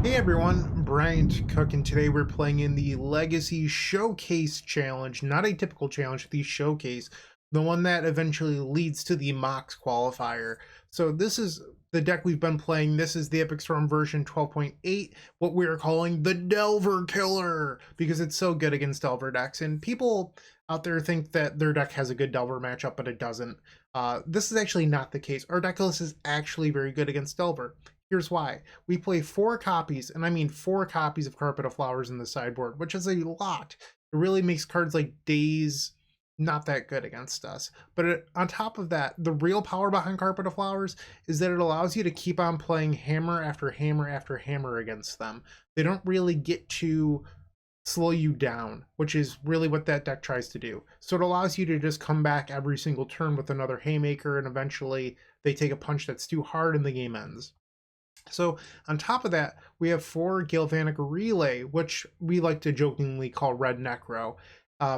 Hey everyone, Bryant Cook, and today we're playing in the Legacy Showcase Challenge. Not a typical challenge, the Showcase, the one that eventually leads to the Mox qualifier. So this is the deck we've been playing. This is the Epic Storm version 12.8, what we're calling the Delver Killer, because it's so good against Delver decks. And people out there think that their deck has a good Delver matchup, but it doesn't. This is actually not the case. Our deck list is actually very good against Delver. Here's why. We play 4 copies, and I mean 4 copies of Carpet of Flowers in the sideboard, which is a lot. It really makes cards like Daze not that good against us. But on top of that, the real power behind Carpet of Flowers is that it allows you to keep on playing hammer after hammer after hammer against them. They don't really get to slow you down, which is really what that deck tries to do. So it allows you to just come back every single turn with another haymaker, and eventually they take a punch that's too hard and the game ends. So on top of that, we have 4 Galvanic Relay, which we like to jokingly call Red Necro,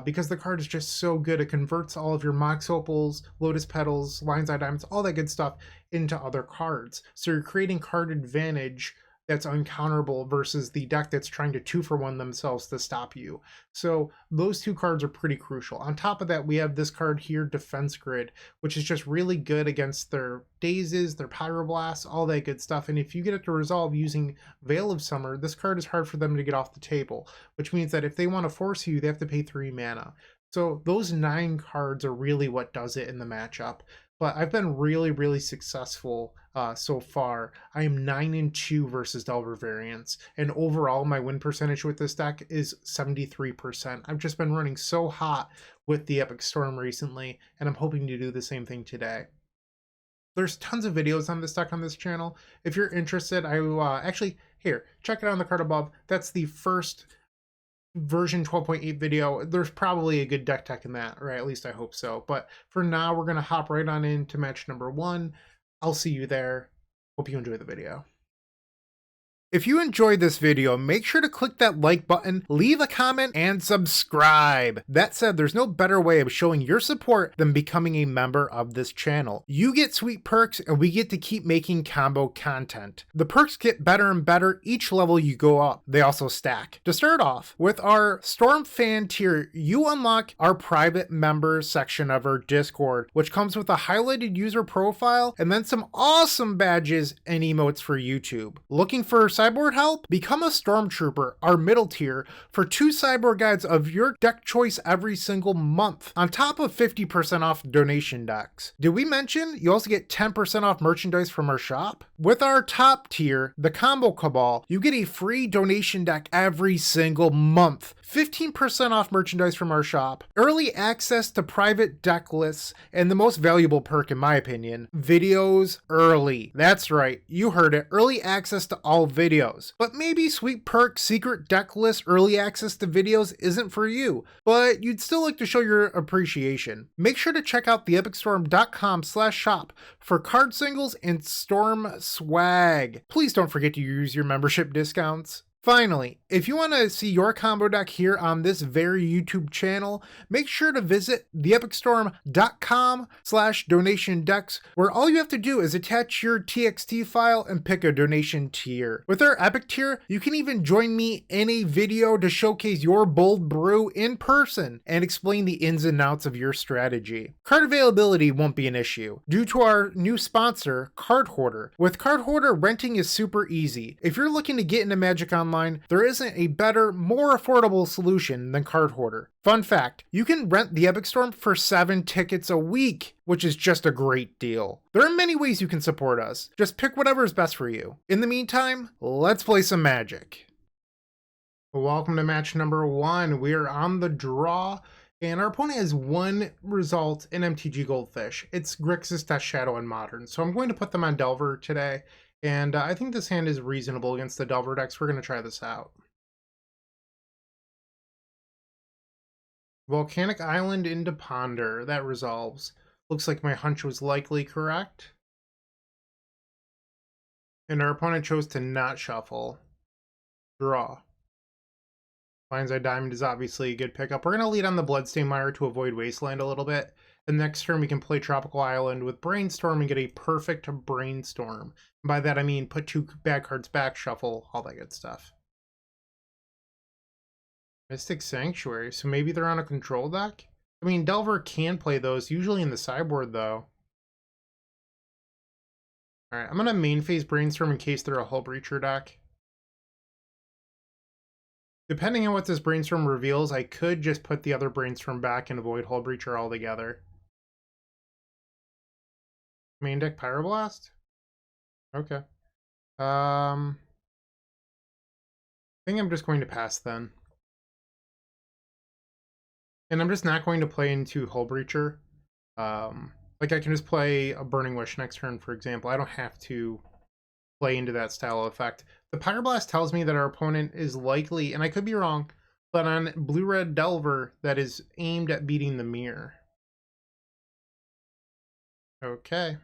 because the card is just so good. It converts all of your Mox Opals, Lotus Petals, Lion's Eye Diamonds, all that good stuff into other cards. So you're creating card advantage that's uncounterable versus the deck that's trying to 2-for-1 themselves to stop you. So those 2 cards are pretty crucial. On top of that, we have this card here, Defense Grid, which is just really good against their Dazes, their Pyroblasts, all that good stuff. And if you get it to resolve using Veil of Summer, this card is hard for them to get off the table, which means that if they want to force you, they have to pay 3 mana. So those 9 cards are really what does it in the matchup. But I've been really successful so far. I am 9-2 versus Delver variants, and overall my win percentage with this deck is 73%. I've just been running so hot with the Epic Storm recently, and I'm hoping to do the same thing today. There's tons of videos on this deck on this channel. If you're interested, I will actually, here, check it out on the card above. That's the first version 12.8 video. There's probably a good deck tech in that, or at least I hope so. But for now, we're going to hop right on into match number 1. I'll see you there. Hope you enjoy the video. If you enjoyed this video, make sure to click that like button, leave a comment, and subscribe. That said, there's no better way of showing your support than becoming a member of this channel. You get sweet perks, and we get to keep making combo content. The perks get better and better each level you go up. They also stack. To start off, with our Storm Fan tier, you unlock our private members section of our Discord, which comes with a highlighted user profile and then some awesome badges and emotes for YouTube. Looking for sideboard help? Become a Stormtrooper, our middle tier, for 2 sideboard guides of your deck choice every single month, on top of 50% off donation decks. Did we mention you also get 10% off merchandise from our shop? With our top tier, the Combo Cabal, you get a free donation deck every single month, 15% off merchandise from our shop, early access to private deck lists, and the most valuable perk in my opinion, videos early. That's right, you heard it, early access to all videos. But maybe sweet perk, secret deck list, early access to videos isn't for you, but you'd still like to show your appreciation. Make sure to check out theepicstorm.com/shop for card singles and Storm swag. Please don't forget to use your membership discounts. Finally, if you want to see your combo deck here on this very YouTube channel, make sure to visit theepicstorm.com/donation decks, where all you have to do is attach your TXT file and pick a donation tier. With our Epic tier, you can even join me in a video to showcase your bold brew in person and explain the ins and outs of your strategy. Card availability won't be an issue due to our new sponsor, Card Hoarder. With Card Hoarder, renting is super easy. If you're looking to get into Magic Online, there isn't a better, more affordable solution than Card Hoarder. Fun fact, you can rent the Epic Storm for 7 tickets a week, which is just a great deal. There are many ways you can support us. Just pick whatever is best for you. In the meantime, let's play some Magic. Welcome to match number 1. We are on the draw, and our opponent has 1 result in MTG Goldfish. It's Grixis Death Shadow in Modern, so I'm going to put them on Delver today. And I think this hand is reasonable against the Delver decks. We're going to try this out. Volcanic Island into Ponder. That resolves. Looks like my hunch was likely correct. And our opponent chose to not shuffle. Draw. Lion's Eye Diamond is obviously a good pickup. We're going to lead on the Bloodstained Mire to avoid Wasteland a little bit. And next turn we can play Tropical Island with Brainstorm and get a perfect Brainstorm. And by that I mean put 2 bad cards back, shuffle, all that good stuff. Mystic Sanctuary, so maybe they're on a control deck? I mean, Delver can play those, usually in the sideboard though. Alright, I'm gonna main phase Brainstorm in case they're a Hull Breacher deck. Depending on what this Brainstorm reveals, I could just put the other Brainstorm back and avoid Hull Breacher altogether. Main deck Pyroblast? Okay. I think I'm just going to pass then. And I'm just not going to play into Hull Breacher. Like I can just play a Burning Wish next turn, for example. I don't have to play into that style of effect. The Pyroblast tells me that our opponent is likely, and I could be wrong, but on Blue-Red Delver that is aimed at beating the mirror. Okay.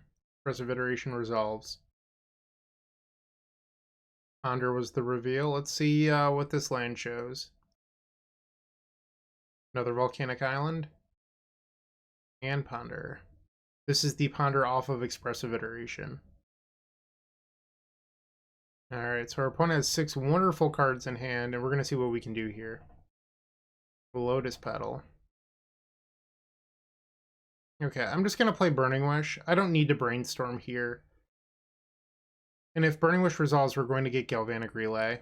Progressive Iteration resolves. Ponder was the reveal. Let's see what this land shows. Another Volcanic Island. And Ponder. This is the Ponder off of Expressive Iteration. Alright, so our opponent has 6 wonderful cards in hand, and we're going to see what we can do here. Lotus Petal. Okay, I'm just going to play Burning Wish. I don't need to Brainstorm here. And if Burning Wish resolves, we're going to get Galvanic Relay.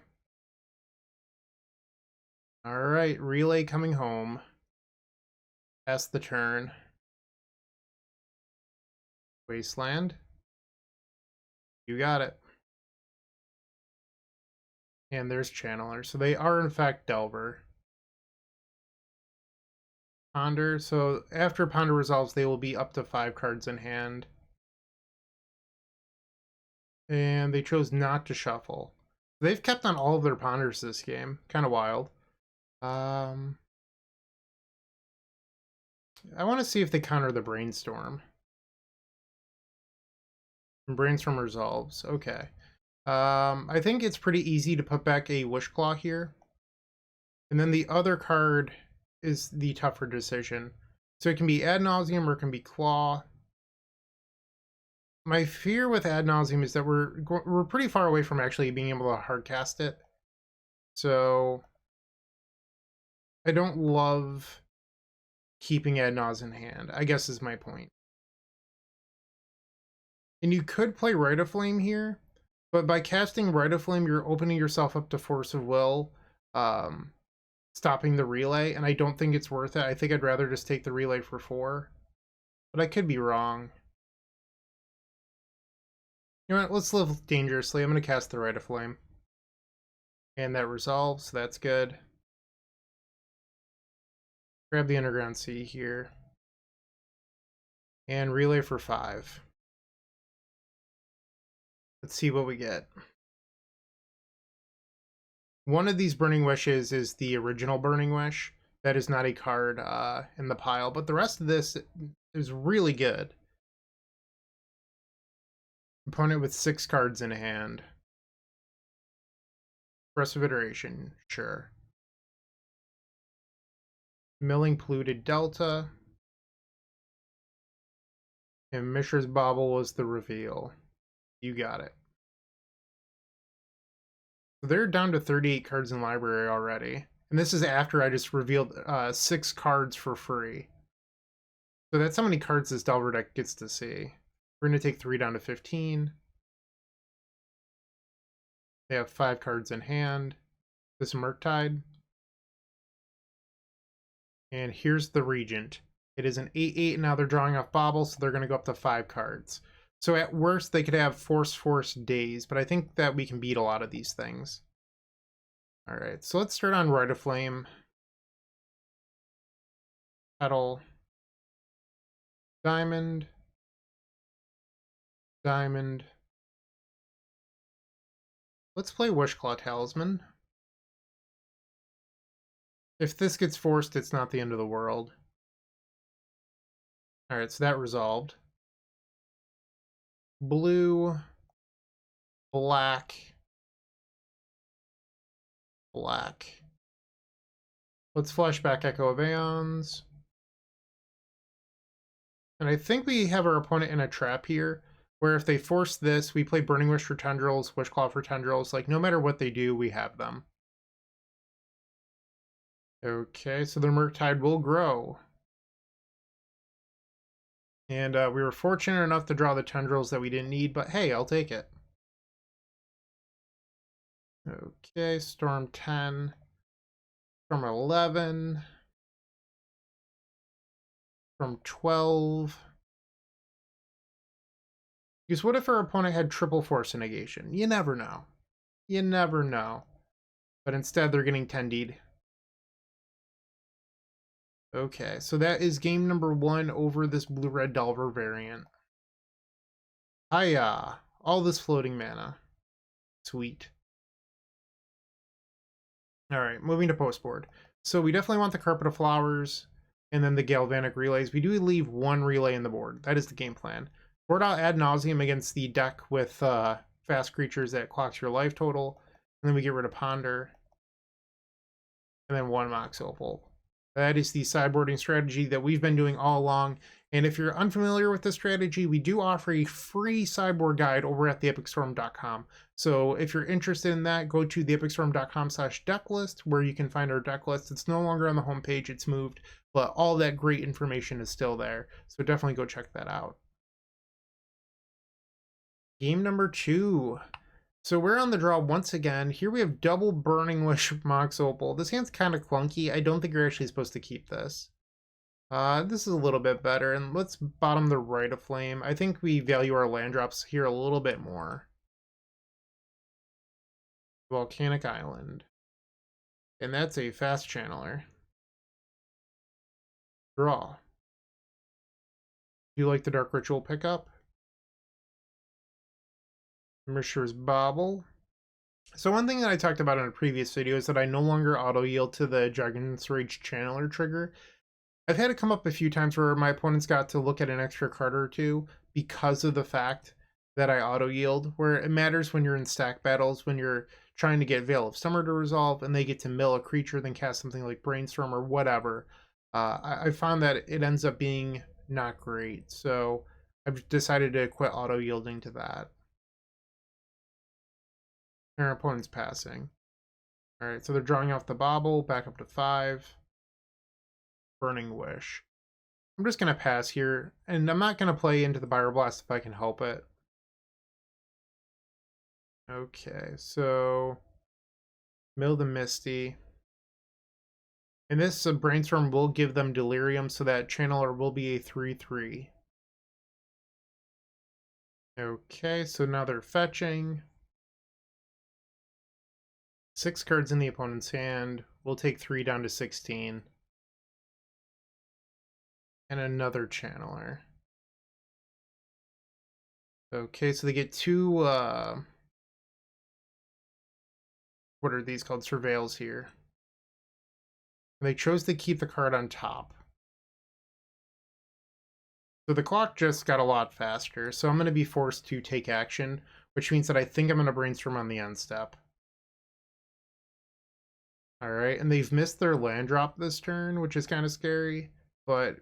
Alright, Relay coming home. Pass the turn. Wasteland. You got it. And there's Channeler. So they are in fact Delver. Ponder. So after Ponder resolves, they will be up to 5 cards in hand. And they chose not to shuffle. They've kept on all of their Ponders this game. Kind of wild. I want to see if they counter the Brainstorm. Brainstorm resolves. Okay. I think it's pretty easy to put back a Wishclaw here. And then the other card is the tougher decision. So it can be Ad Nauseam or it can be Claw. My fear with Ad Nauseam is that we're pretty far away from actually being able to hardcast it. So I don't love keeping Ad Nauseam in hand, I guess is my point. And you could play Rite of Flame here, but by casting Rite of Flame, you're opening yourself up to Force of Will, stopping the Relay, and I don't think it's worth it. I think I'd rather just take the Relay for 4, but I could be wrong. You know what, let's live dangerously. I'm going to cast the Rite of Flame. And that resolves, so that's good. Grab the Underground Sea here. And Relay for 5. Let's see what we get. One of these Burning Wishes is the original Burning Wish. That is not a card in the pile, but the rest of this is really good. Opponent with 6 cards in hand. Progressive Iteration, sure. Milling Polluted Delta. And Mishra's Bauble was the reveal. You got it. So they're down to 38 cards in library already. And this is after I just revealed 6 cards for free. So that's how many cards this Delver deck gets to see. We're going to take 3 down to 15. They have 5 cards in hand. This Murktide. And here's the Regent. It is an 8/8, and now they're drawing off Bauble, so they're going to go up to 5 cards. So at worst, they could have Force Daze, but I think that we can beat a lot of these things. Alright, so let's start on Rite of Flame. Petal. Diamond. Diamond. Let's play Wishclaw Talisman. If this gets forced, it's not the end of the world. Alright, so that resolved. Blue, black, black. Let's flashback Echo of Aeons. And I think we have our opponent in a trap here, where if they force this, we play Burning Wish for Tendrils, Wishclaw for Tendrils. Like, no matter what they do, we have them. Okay, so the Murktide will grow. And we were fortunate enough to draw the Tendrils that we didn't need, but hey, I'll take it. Okay, Storm 10, Storm 11, Storm 12. Because what if our opponent had triple force negation? You never know. You never know. But instead, they're getting 10D'd. Okay, so that is game number 1 over this blue-red Delver variant. Hiya! All this floating mana. Sweet. Alright, moving to postboard. So we definitely want the Carpet of Flowers and then the Galvanic Relays. We do leave 1 relay in the board. That is the game plan. Board out Ad Nauseam against the deck with fast creatures that clocks your life total. And then we get rid of Ponder. And then 1 Mox Opal. That is the sideboarding strategy that we've been doing all along. And if you're unfamiliar with this strategy, we do offer a free sideboard guide over at theepicstorm.com. So if you're interested in that, go to theepicstorm.com/decklist where you can find our deck list. It's no longer on the homepage, it's moved, but all that great information is still there. So definitely go check that out. Game number 2. So we're on the draw once again. Here we have double Burning Wish Mox Opal. This hand's kind of clunky. I don't think you're actually supposed to keep this. This is a little bit better, and let's bottom the Rite of Flame. I think we value our land drops here a little bit more. Volcanic Island. And that's a fast channeler. Draw. Do you like the Dark Ritual pickup? Mishra's Bauble. So one thing that I talked about in a previous video is that I no longer auto-yield to the Dragon's Rage Channeler trigger. I've had it come up a few times where my opponents got to look at an extra card or two because of the fact that I auto-yield, where it matters when you're in stack battles, when you're trying to get Veil of Summer to resolve and they get to mill a creature, then cast something like Brainstorm or whatever. I found that it ends up being not great, so I've decided to quit auto-yielding to that. Our opponent's passing. Alright, so they're drawing off the Bauble, back up to 5. Burning Wish. I'm just going to pass here, and I'm not going to play into the Pyroblast if I can help it. Okay, so mill the Misty. And this Brainstorm will give them Delirium, so that Channeler will be a 3/3. Okay, so now they're fetching. 6 cards in the opponent's hand. We'll take 3 down to 16. And another Channeler. Okay, so they get 2, what are these called? Surveils here. And they chose to keep the card on top. So the clock just got a lot faster, so I'm going to be forced to take action, which means that I think I'm going to Brainstorm on the end step. Alright, and they've missed their land drop this turn, which is kind of scary, but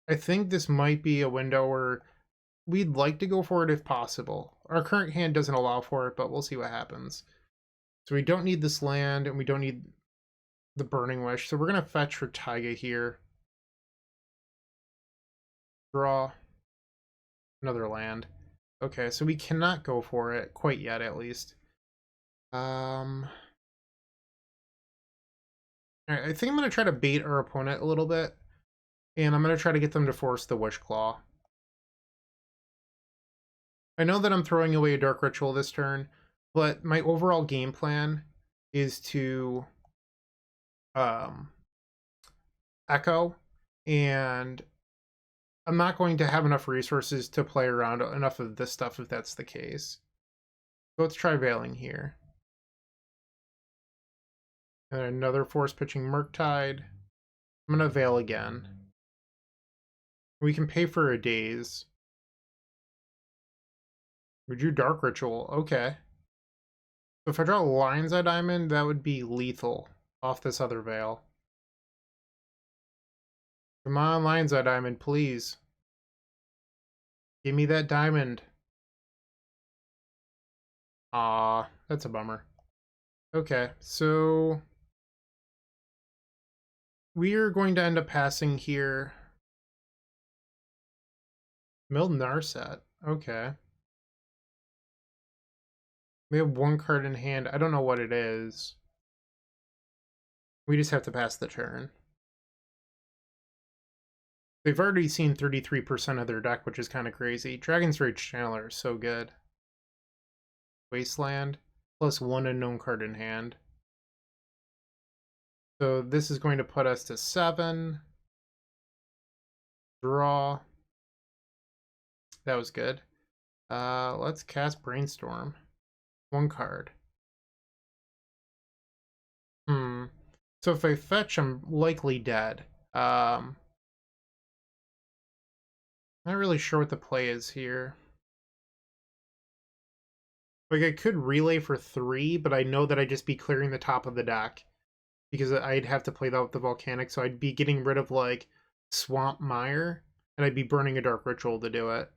I think this might be a window where we'd like to go for it if possible. Our current hand doesn't allow for it, but we'll see what happens. So we don't need this land, and we don't need the Burning Wish, so we're going to fetch for Taiga here. Draw. Another land. Okay, so we cannot go for it, quite yet at least. Alright, I think I'm going to try to bait our opponent a little bit, and I'm going to try to get them to force the Wishclaw. I know that I'm throwing away a Dark Ritual this turn, but my overall game plan is to Echo, and I'm not going to have enough resources to play around enough of this stuff if that's the case. So let's try Veiling here. And another Force Pitching Murktide. I'm going to Veil again. We can pay for a Daze. We drew Dark Ritual. Okay. So if I draw Lion's Eye Diamond, that would be lethal off this other Veil. Come on, Lion's Eye Diamond, please. Give me that diamond. Aw, that's a bummer. Okay, so we are going to end up passing here. Mill Narset. Okay. We have one card in hand. I don't know what it is. We just have to pass the turn. They've already seen 33% of their deck, which is kind of crazy. Dragon's Rage Channeler is so good. Wasteland, plus one unknown card in hand. So this is going to put us to 7. Draw. That was good. Let's cast Brainstorm. One card. So if I fetch, I'm likely dead. Not really sure what the play is here. Like, I could relay for 3, but I know that I'd just be clearing the top of the deck. Because I'd have to play that with the Volcanic, so I'd be getting rid of, like, Swamp Mire, and I'd be burning a Dark Ritual to do it.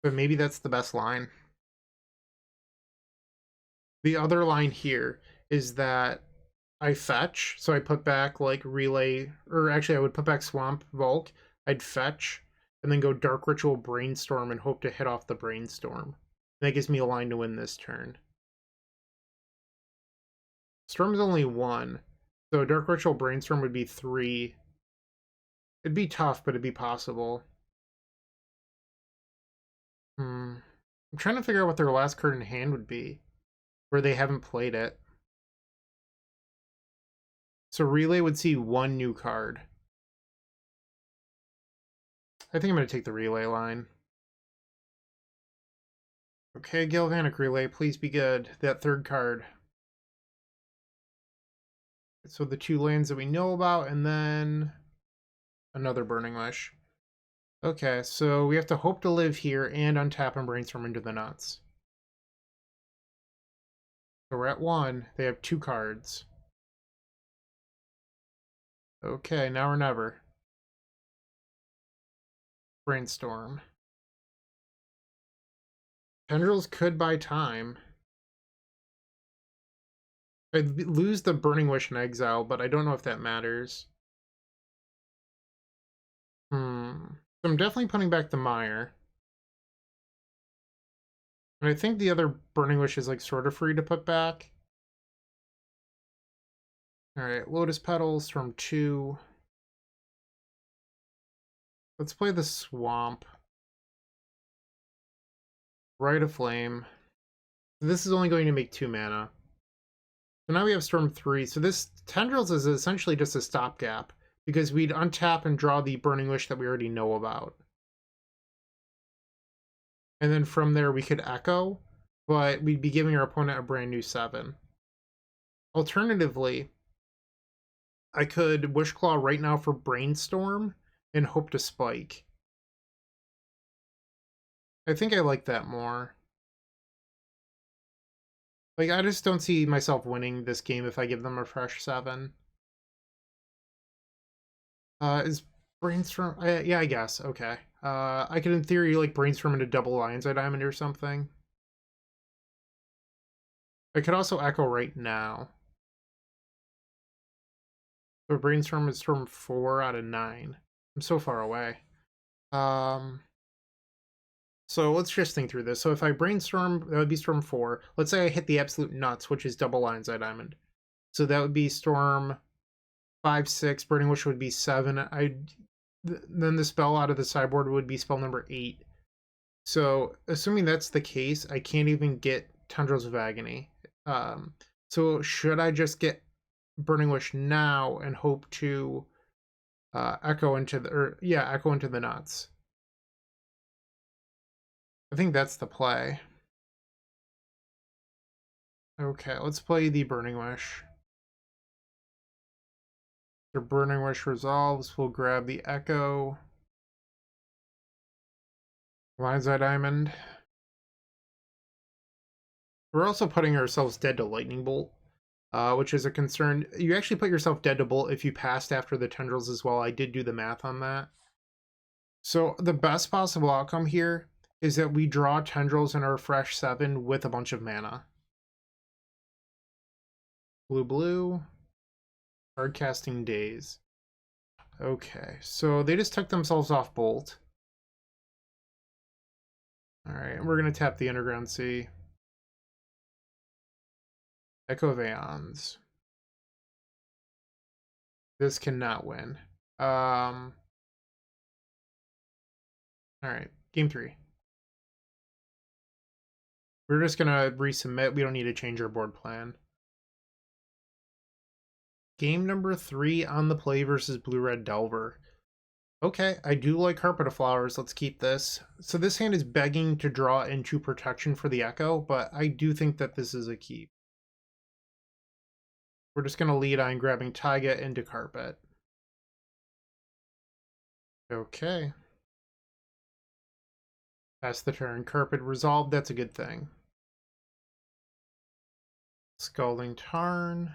But maybe that's the best line. The other line here is that I fetch, so I put back, like, Relay, or actually I would put back Swamp Volk, I'd fetch, and then go Dark Ritual Brainstorm and hope to hit off the Brainstorm. And that gives me a line to win this turn. Storm's only 1, so Dark Ritual Brainstorm would be 3. It'd be tough, but it'd be possible. I'm trying to figure out what their last card in hand would be, where they haven't played it. So Relay would see 1 new card. I think I'm going to take the Relay line. Okay, Galvanic Relay, please be good. That 3rd card. So the 2 lands that we know about, and then another Burning Wish. Okay, so we have to hope to live here and untap and Brainstorm into the nuts. So we're at 1. They have 2 cards. Okay, now or never. Brainstorm. Tendrils could buy time. I'd lose the Burning Wish in exile, but I don't know if that matters. So I'm definitely putting back the Mire. And I think the other Burning Wish is, like, sort of free to put back. Alright, Lotus Petals from 2. Let's play the Swamp. Rite of Flame. This is only going to make 2 mana. So now we have Storm 3. So this Tendrils is essentially just a stopgap, because we'd untap and draw the Burning Wish that we already know about. And then from there we could Echo, but we'd be giving our opponent a brand new 7. Alternatively, I could Wishclaw right now for Brainstorm and hope to spike. I think I like that more. Like, I just don't see myself winning this game if I give them a fresh 7. Is Brainstorm... yeah, I guess. Okay. I could, in theory, like, Brainstorm into double Lion's Eye Diamond or something. I could also Echo right now. So Brainstorm is Storm 4 out of 9. I'm so far away. So let's just think through this. So if I Brainstorm, that would be Storm 4. Let's say I hit the absolute nuts, which is double Lion's Eye Diamond. So that would be Storm 5, 6. Burning Wish would be 7. Then the spell out of the sideboard would be spell number 8. So assuming that's the case, I can't even get Tendrils of Agony. So should I just get Burning Wish now and hope to echo into the nuts? I think that's the play. Okay, let's play the Burning Wish. The Burning Wish resolves, we'll grab the Echo. Lion's Eye Diamond. We're also putting ourselves dead to Lightning Bolt, which is a concern. You actually put yourself dead to Bolt if you passed after the Tendrils as well. I did do the math on that. So the best possible outcome here is that we draw Tendrils in our fresh 7 with a bunch of mana. Blue, blue. Hard casting Daze. Okay, so they just took themselves off Bolt. Alright, we're going to tap the Underground Sea. Echo of Aeons. This cannot win. Alright, game 3. We're just going to resubmit. We don't need to change our board plan. Game number 3 on the play versus Blue-Red Delver. Okay, I do like Carpet of Flowers. Let's keep this. So this hand is begging to draw into protection for the Echo, but I do think that this is a keep. We're just going to lead on grabbing Taiga into Carpet. Okay. Pass the turn. Carpet resolved. That's a good thing. Scalding Tarn.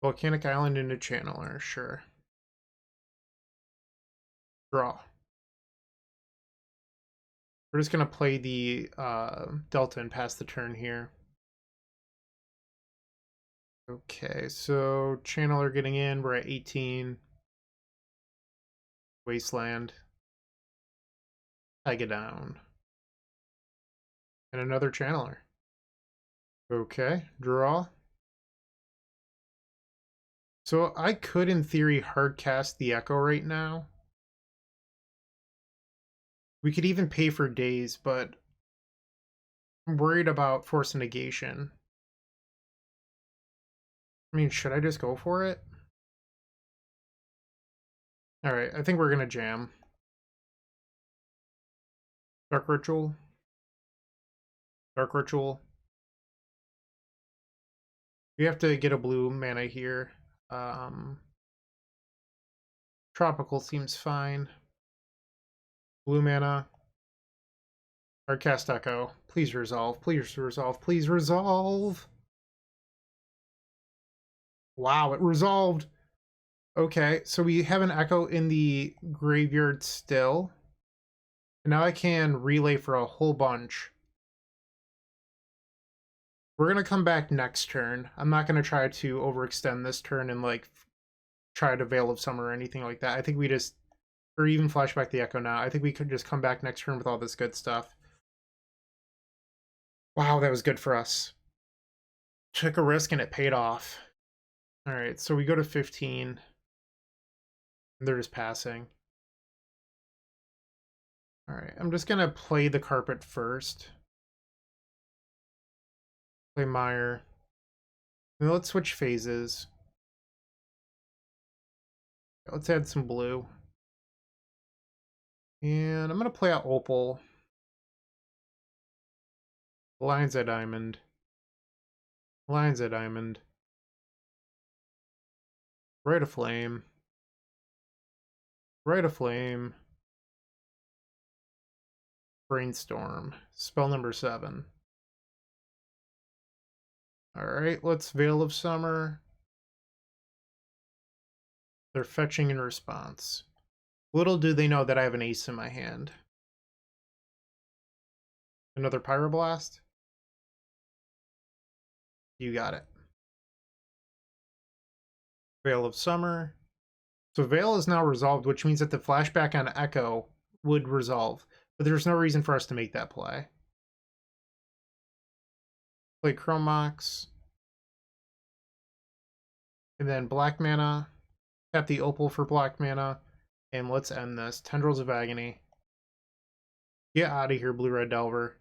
Volcanic Island into Channeler. Sure. Draw. We're just going to play the Delta and pass the turn here. Okay, so Channeler getting in. We're at 18. Wasteland. Taiga down. And another Channeler. Okay, draw. So I could, in theory, hard cast the Echo right now. We could even pay for Daze, but I'm worried about Force Negation. I mean, should I just go for it? Alright, I think we're gonna jam. Dark Ritual. Dark Ritual. We have to get a blue mana here. Tropical seems fine. Blue mana. Hardcast Echo. Please resolve. Please resolve. Please resolve. Wow, it resolved. Okay, so we have an Echo in the graveyard still. And now I can relay for a whole bunch. We're going to come back next turn. I'm not going to try to overextend this turn and like try to Veil of Summer or anything like that. I think we just, or even flashback the Echo now. I think we could just come back next turn with all this good stuff. Wow, that was good for us. Took a risk and it paid off. All right, so we go to 15. They're just passing. All right, I'm just going to play the Carpet first. Play Mire. Now let's switch phases. Let's add some blue. And I'm going to play out Opal. Lion's Eye Diamond. Lion's Eye Diamond. Rite of Flame. Rite of Flame. Brainstorm. Spell number 7. Alright, let's Veil of Summer. They're fetching in response. Little do they know that I have an ace in my hand. Another Pyroblast? You got it. Veil of Summer. So Veil is now resolved, which means that the flashback on Echo would resolve. But there's no reason for us to make that play. Play Chromox. And then black mana. Tap the Opal for black mana. And let's end this. Tendrils of Agony. Get out of here, Blue-Red Delver.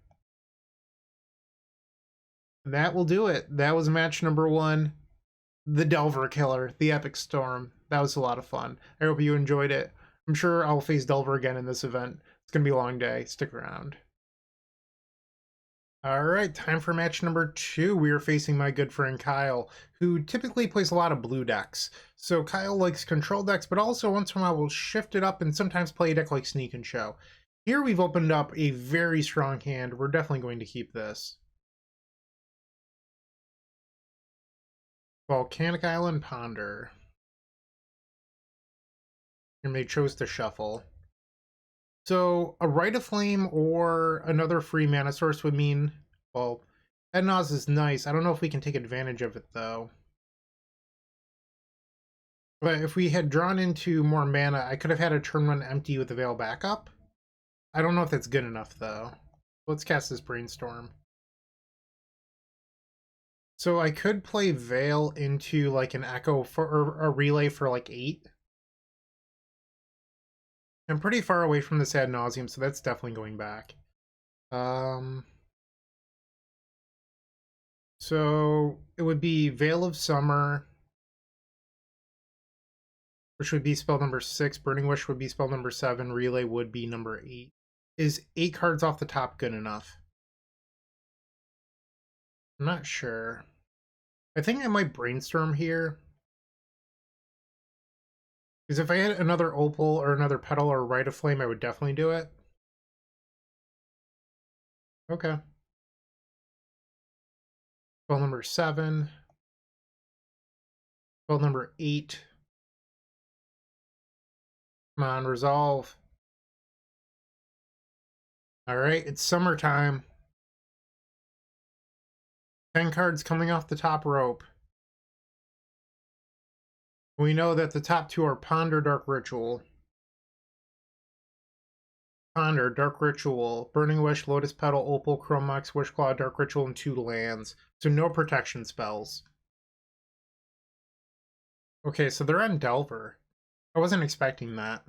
And that will do it. That was match number 1. The Delver Killer. The Epic Storm. That was a lot of fun. I hope you enjoyed it. I'm sure I'll face Delver again in this event. It's going to be a long day. Stick around. Alright, time for match number 2. We are facing my good friend Kyle, who typically plays a lot of blue decks. So Kyle likes control decks, but also once in a while will shift it up and sometimes play a deck like Sneak and Show. Here we've opened up a very strong hand. We're definitely going to keep this. Volcanic Island Ponder. And they chose to shuffle. So a Rite of Flame or another free mana source would mean, well, Ad Nauseam is nice. I don't know if we can take advantage of it, though. But if we had drawn into more mana, I could have had a turn 1 empty with the Veil backup. I don't know if that's good enough, though. Let's cast this Brainstorm. So I could play Veil into like an Echo for or a Relay for like 8. I'm pretty far away from this Ad Nauseam, so that's definitely going back. So it would be Veil of Summer, which would be spell number 6. Burning Wish would be spell number 7. Relay would be number 8. Is 8 cards off the top good enough? I'm not sure. I think I might Brainstorm here. Because if I had another Opal or another Petal or Rite of Flame, I would definitely do it. Okay. Spell number 7. Spell number 8. Come on, resolve. Alright, it's summertime. 10 cards coming off the top rope. We know that the top 2 are Ponder, Dark Ritual. Ponder, Dark Ritual, Burning Wish, Lotus Petal, Opal, Chrome Mox, Wishclaw, Dark Ritual, and 2 lands. So no protection spells. Okay, so they're on Delver. I wasn't expecting that.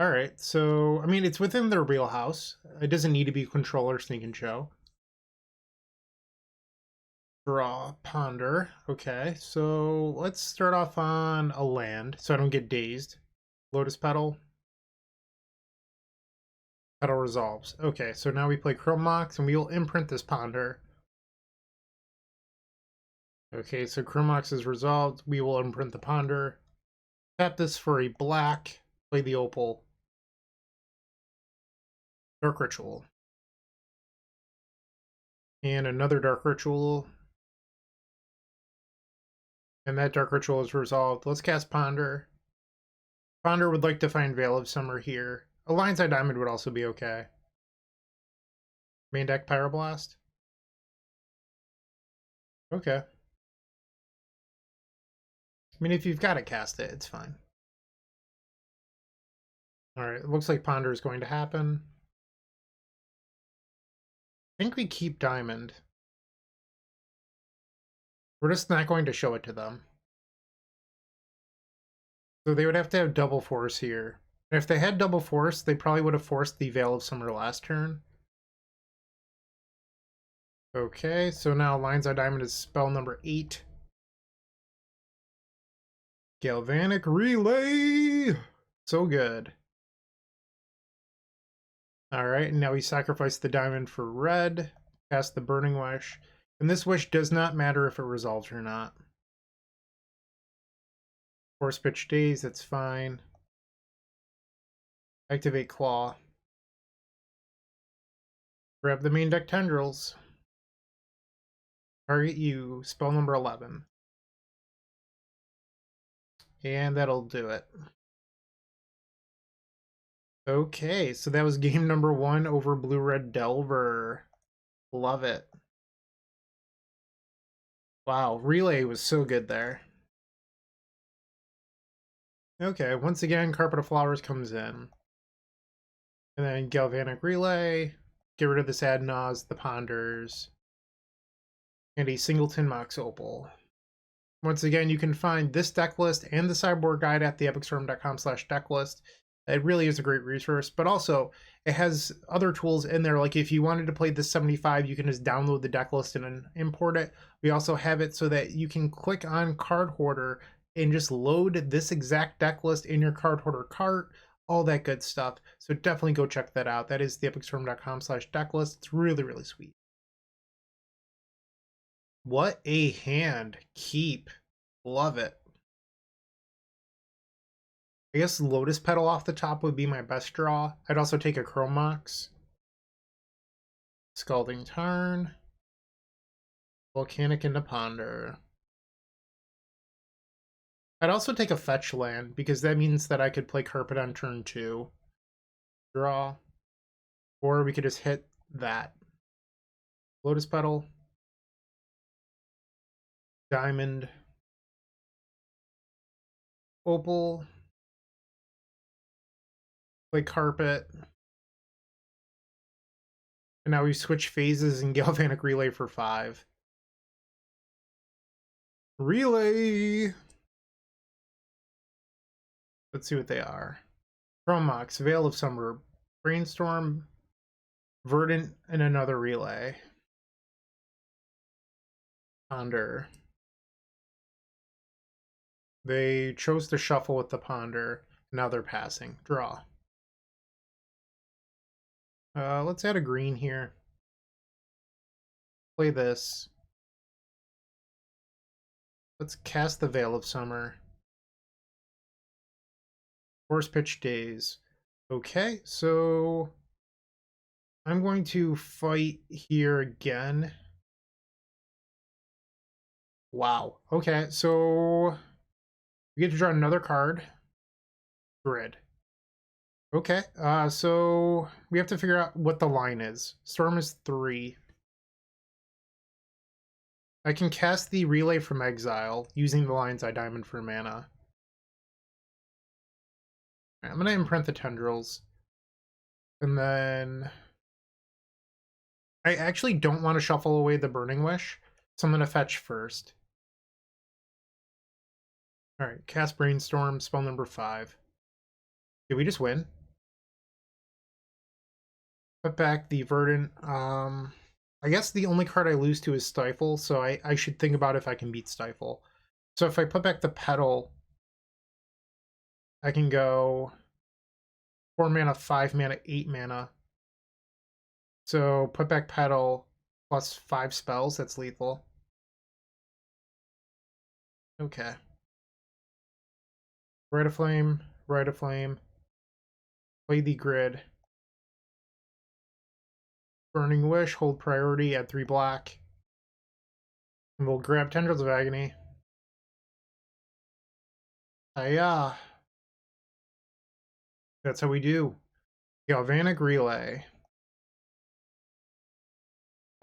Alright, so, I mean, it's within their wheelhouse. It doesn't need to be Controller, Sneak and Show. Draw, Ponder. Okay, so let's start off on a land, so I don't get dazed. Lotus Petal. Petal resolves. Okay, so now we play Chrome Mox, and we will imprint this Ponder. Okay, so Chrome Mox is resolved. We will imprint the Ponder. Tap this for a black. Play the Opal. Dark Ritual. And another Dark Ritual. And that Dark Ritual is resolved. Let's cast Ponder. Ponder would like to find Veil of Summer here. A Lion's Eye Diamond would also be okay. Main deck Pyroblast. Okay. I mean, if you've got to cast it, it's fine. Alright, it looks like Ponder is going to happen. I think we keep Diamond. We're just not going to show it to them. So they would have to have double force here. And if they had double force, they probably would have forced the Veil of Summer last turn. Okay, so now Lion's Eye Diamond is spell number 8. Galvanic Relay! So good. Alright, and now we sacrifice the diamond for red. Cast the Burning Wish. And this wish does not matter if it resolves or not. Force Pitch Daze, that's fine. Activate Claw. Grab the main deck Tendrils. Target you, spell number 11. And that'll do it. Okay, so that was game number 1 over Blue-Red Delver. Love it. Wow, Relay was so good there. Okay, once again, Carpet of Flowers comes in. And then Galvanic Relay. Get rid of this Ad Nauseam, the Ponders. And a Singleton Mox Opal. Once again, you can find this deck list and the sideboard guide at theepicstorm.com/decklist. It really is a great resource, but also it has other tools in there. Like if you wanted to play this 75, you can just download the deck list and import it. We also have it so that you can click on Card Hoarder and just load this exact deck list in your Card Hoarder cart, all that good stuff. So definitely go check that out. That is theepicstorm.com/decklist. It's really, really sweet. What a hand. Keep. Love it. I guess Lotus Petal off the top would be my best draw. I'd also take a Chrome Mox. Scalding Tarn. Volcanic into Ponder. I'd also take a fetch land, because that means that I could play Carpet on turn 2. Draw. Or we could just hit that. Lotus Petal. Diamond. Opal. Play Carpet. And now we switch phases in Galvanic Relay for 5. Relay! Let's see what they are. Chromox, Veil of Summer, Brainstorm, Verdant, and another Relay. Ponder. They chose to shuffle with the Ponder. Now they're passing. Draw. Let's add a green here. Play this. Let's cast the Veil of Summer. Force Pitch Days. Okay, so I'm going to fight here again. Wow. Okay, so we get to draw another card. Grid. Okay, so we have to figure out what the line is. Storm is 3. I can cast the Relay from Exile using the Lion's Eye Diamond for mana. I'm going to imprint the Tendrils. And then I actually don't want to shuffle away the Burning Wish, so I'm going to fetch first. Alright, cast Brainstorm, spell number 5. Did we just win? Put back the Verdant. I guess the only card I lose to is Stifle, so I should think about if I can beat Stifle. So if I put back the Petal, I can go 4 mana, 5 mana, 8 mana. So put back Petal plus 5 spells, that's lethal. Okay. Rite of Flame, Rite of Flame. Play the Grid. Burning Wish, hold priority, add 3 black. And we'll grab Tendrils of Agony. Hiya! That's how we do. Galvanic Relay.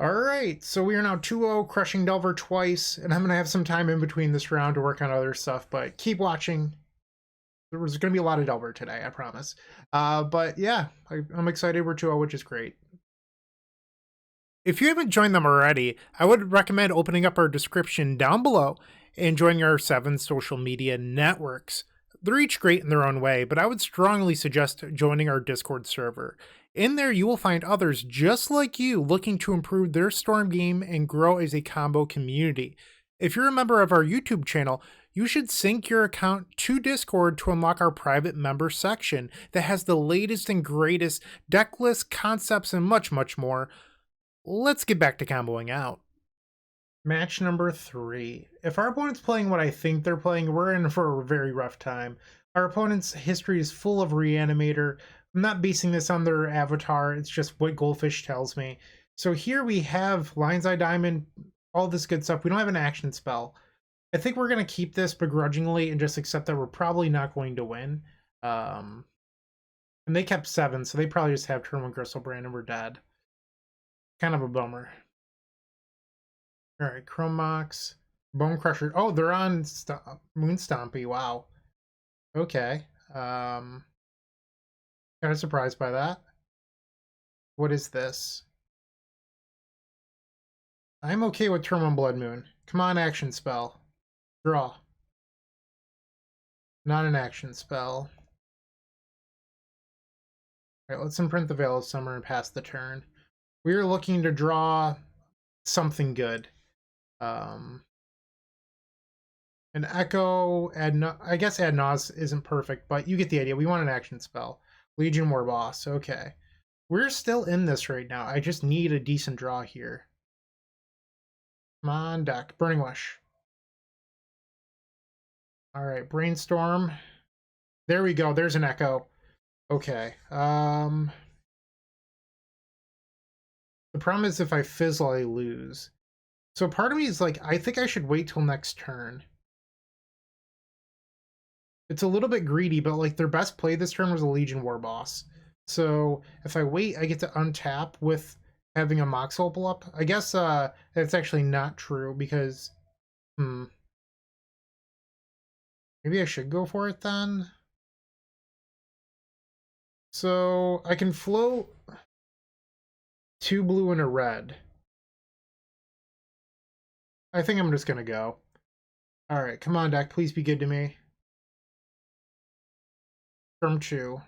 Alright, so we are now 2-0, crushing Delver twice, and I'm going to have some time in between this round to work on other stuff, but keep watching. There's going to be a lot of Delver today, I promise. But yeah, I'm excited. We're 2-0, which is great. If you haven't joined them already, I would recommend opening up our description down below and joining our 7 social media networks. They're each great in their own way, but I would strongly suggest joining our Discord server. In there, you will find others just like you looking to improve their Storm game and grow as a combo community. If you're a member of our YouTube channel, you should sync your account to Discord to unlock our private member section that has the latest and greatest deck lists, concepts, and much, much more. Let's get back to comboing out. Match number 3. If our opponent's playing what I think they're playing, we're in for a very rough time. Our opponent's history is full of Reanimator. I'm not basing this on their avatar, it's just what Goldfish tells me. So here we have Lion's Eye Diamond, all this good stuff. We don't have an action spell. I think we're going to keep this begrudgingly and just accept that we're probably not going to win. And they kept 7, so they probably just have turn 1 Gristlebrand and we're dead. Kind of a bummer. Alright, Chromox, Bone Crusher. Oh, they're on Moon Stompy. Wow. Okay. Kind of surprised by that. What is this? I'm okay with turn 1 Blood Moon. Come on, action spell. Draw. Not an action spell. Alright, let's imprint the Veil of Summer and pass the turn. We are looking to draw something good. An Echo, I guess Ad Nauseam isn't perfect, but you get the idea. We want an action spell. Legion War Boss, okay. We're still in this right now. I just need a decent draw here. Come on, deck. Burning Wish. Alright, Brainstorm. There we go. There's an Echo. Okay. The problem is if I fizzle, I lose. So part of me is like, I think I should wait till next turn. It's a little bit greedy, but like their best play this turn was a Legion War Boss. So if I wait, I get to untap with having a Mox Opal up. I guess that's actually not true because maybe I should go for it then. So I can float 2 blue and a red. I think I'm just gonna go. Alright, come on, deck, please be good to me. Turn 2.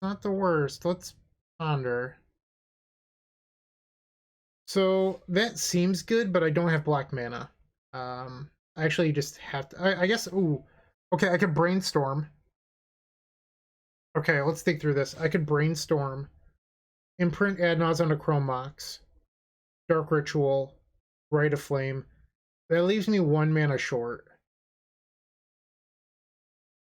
Not the worst. Let's ponder. So that seems good, but I don't have black mana. I actually just have to. I guess. Ooh. Okay, I could brainstorm. Okay, let's think through this. I could brainstorm, imprint Ad Nauseam to Chrome Mox, Dark Ritual, Rite of Flame. That leaves me 1 mana short.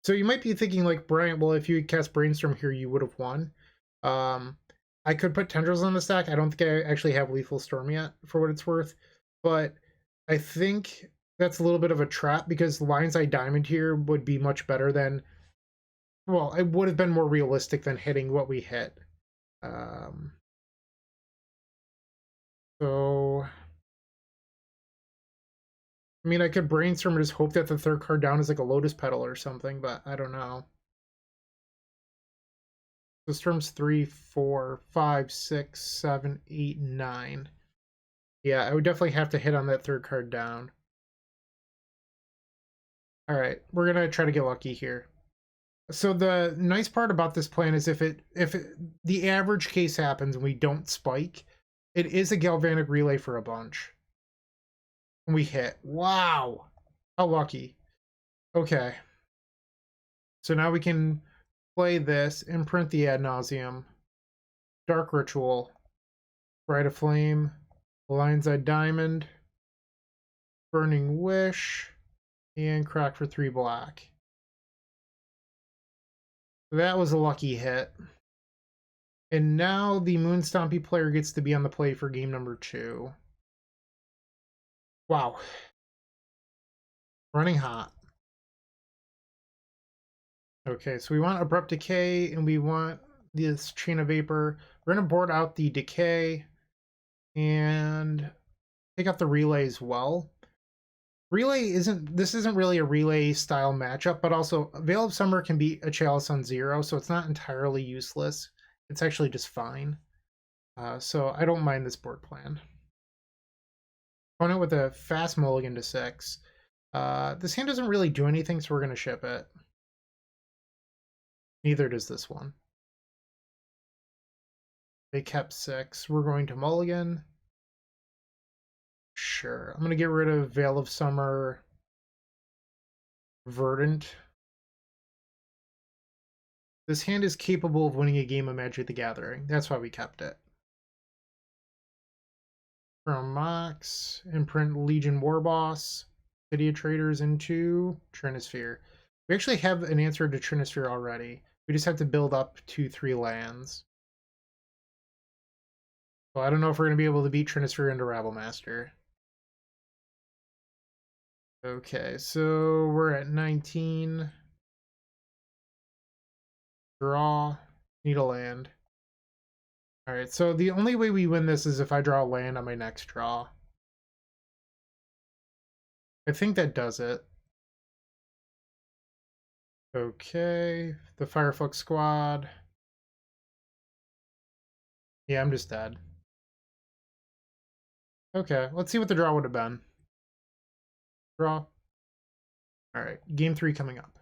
So you might be thinking like, Bryant, well, if you had cast Brainstorm here, you would have won. I could put Tendrils on the stack. I don't think I actually have Lethal Storm yet, for what it's worth. But I think that's a little bit of a trap, because Lion's Eye Diamond here would be much better than... Well, it would have been more realistic than hitting what we hit. So... I mean, I could brainstorm and just hope that the third card down is like a Lotus Petal or something, but I don't know. So storms 3, 4, 5, 6, 7, 8, 9. Yeah, I would definitely have to hit on that third card down. Alright, we're gonna try to get lucky here. So the nice part about this plan is if the average case happens and we don't spike, it is a Galvanic Relay for a bunch. And we hit. Wow! How lucky. Okay. So now we can play this, imprint the Ad Nauseam, Dark Ritual, Rite of Flame, Lion's Eye Diamond, Burning Wish, and crack for 3 black. That was a lucky hit. And now the Moon Stompy player gets to be on the play for game number 2. Wow. Running hot. Okay, so we want Abrupt Decay, and we want this Chain of Vapor. We're going to board out the Decay and take out the Relay as well. This isn't really a Relay style matchup, but also Veil of Summer can be a Chalice on 0, so it's not entirely useless. It's actually just fine. So I don't mind this board plan. Opponent with a fast mulligan to 6. This hand doesn't really do anything, so we're going to ship it. Neither does this one. They kept 6. We're going to mulligan. Sure. I'm going to get rid of Veil of Summer, Verdant. This hand is capable of winning a game of Magic the Gathering. That's why we kept it. From Mox, imprint Legion Warboss, City of Traders into Trinisphere. We actually have an answer to Trinisphere already. We just have to build up to 3 lands. So I don't know if we're going to be able to beat Trinisphere into Rabblemaster. Okay, so we're at 19. Draw. Need a land. Alright, so the only way we win this is if I draw a land on my next draw. I think that does it. Okay, the Fireflux Squad. Yeah, I'm just dead. Okay, let's see what the draw would have been. Draw. Alright, game 3 coming up.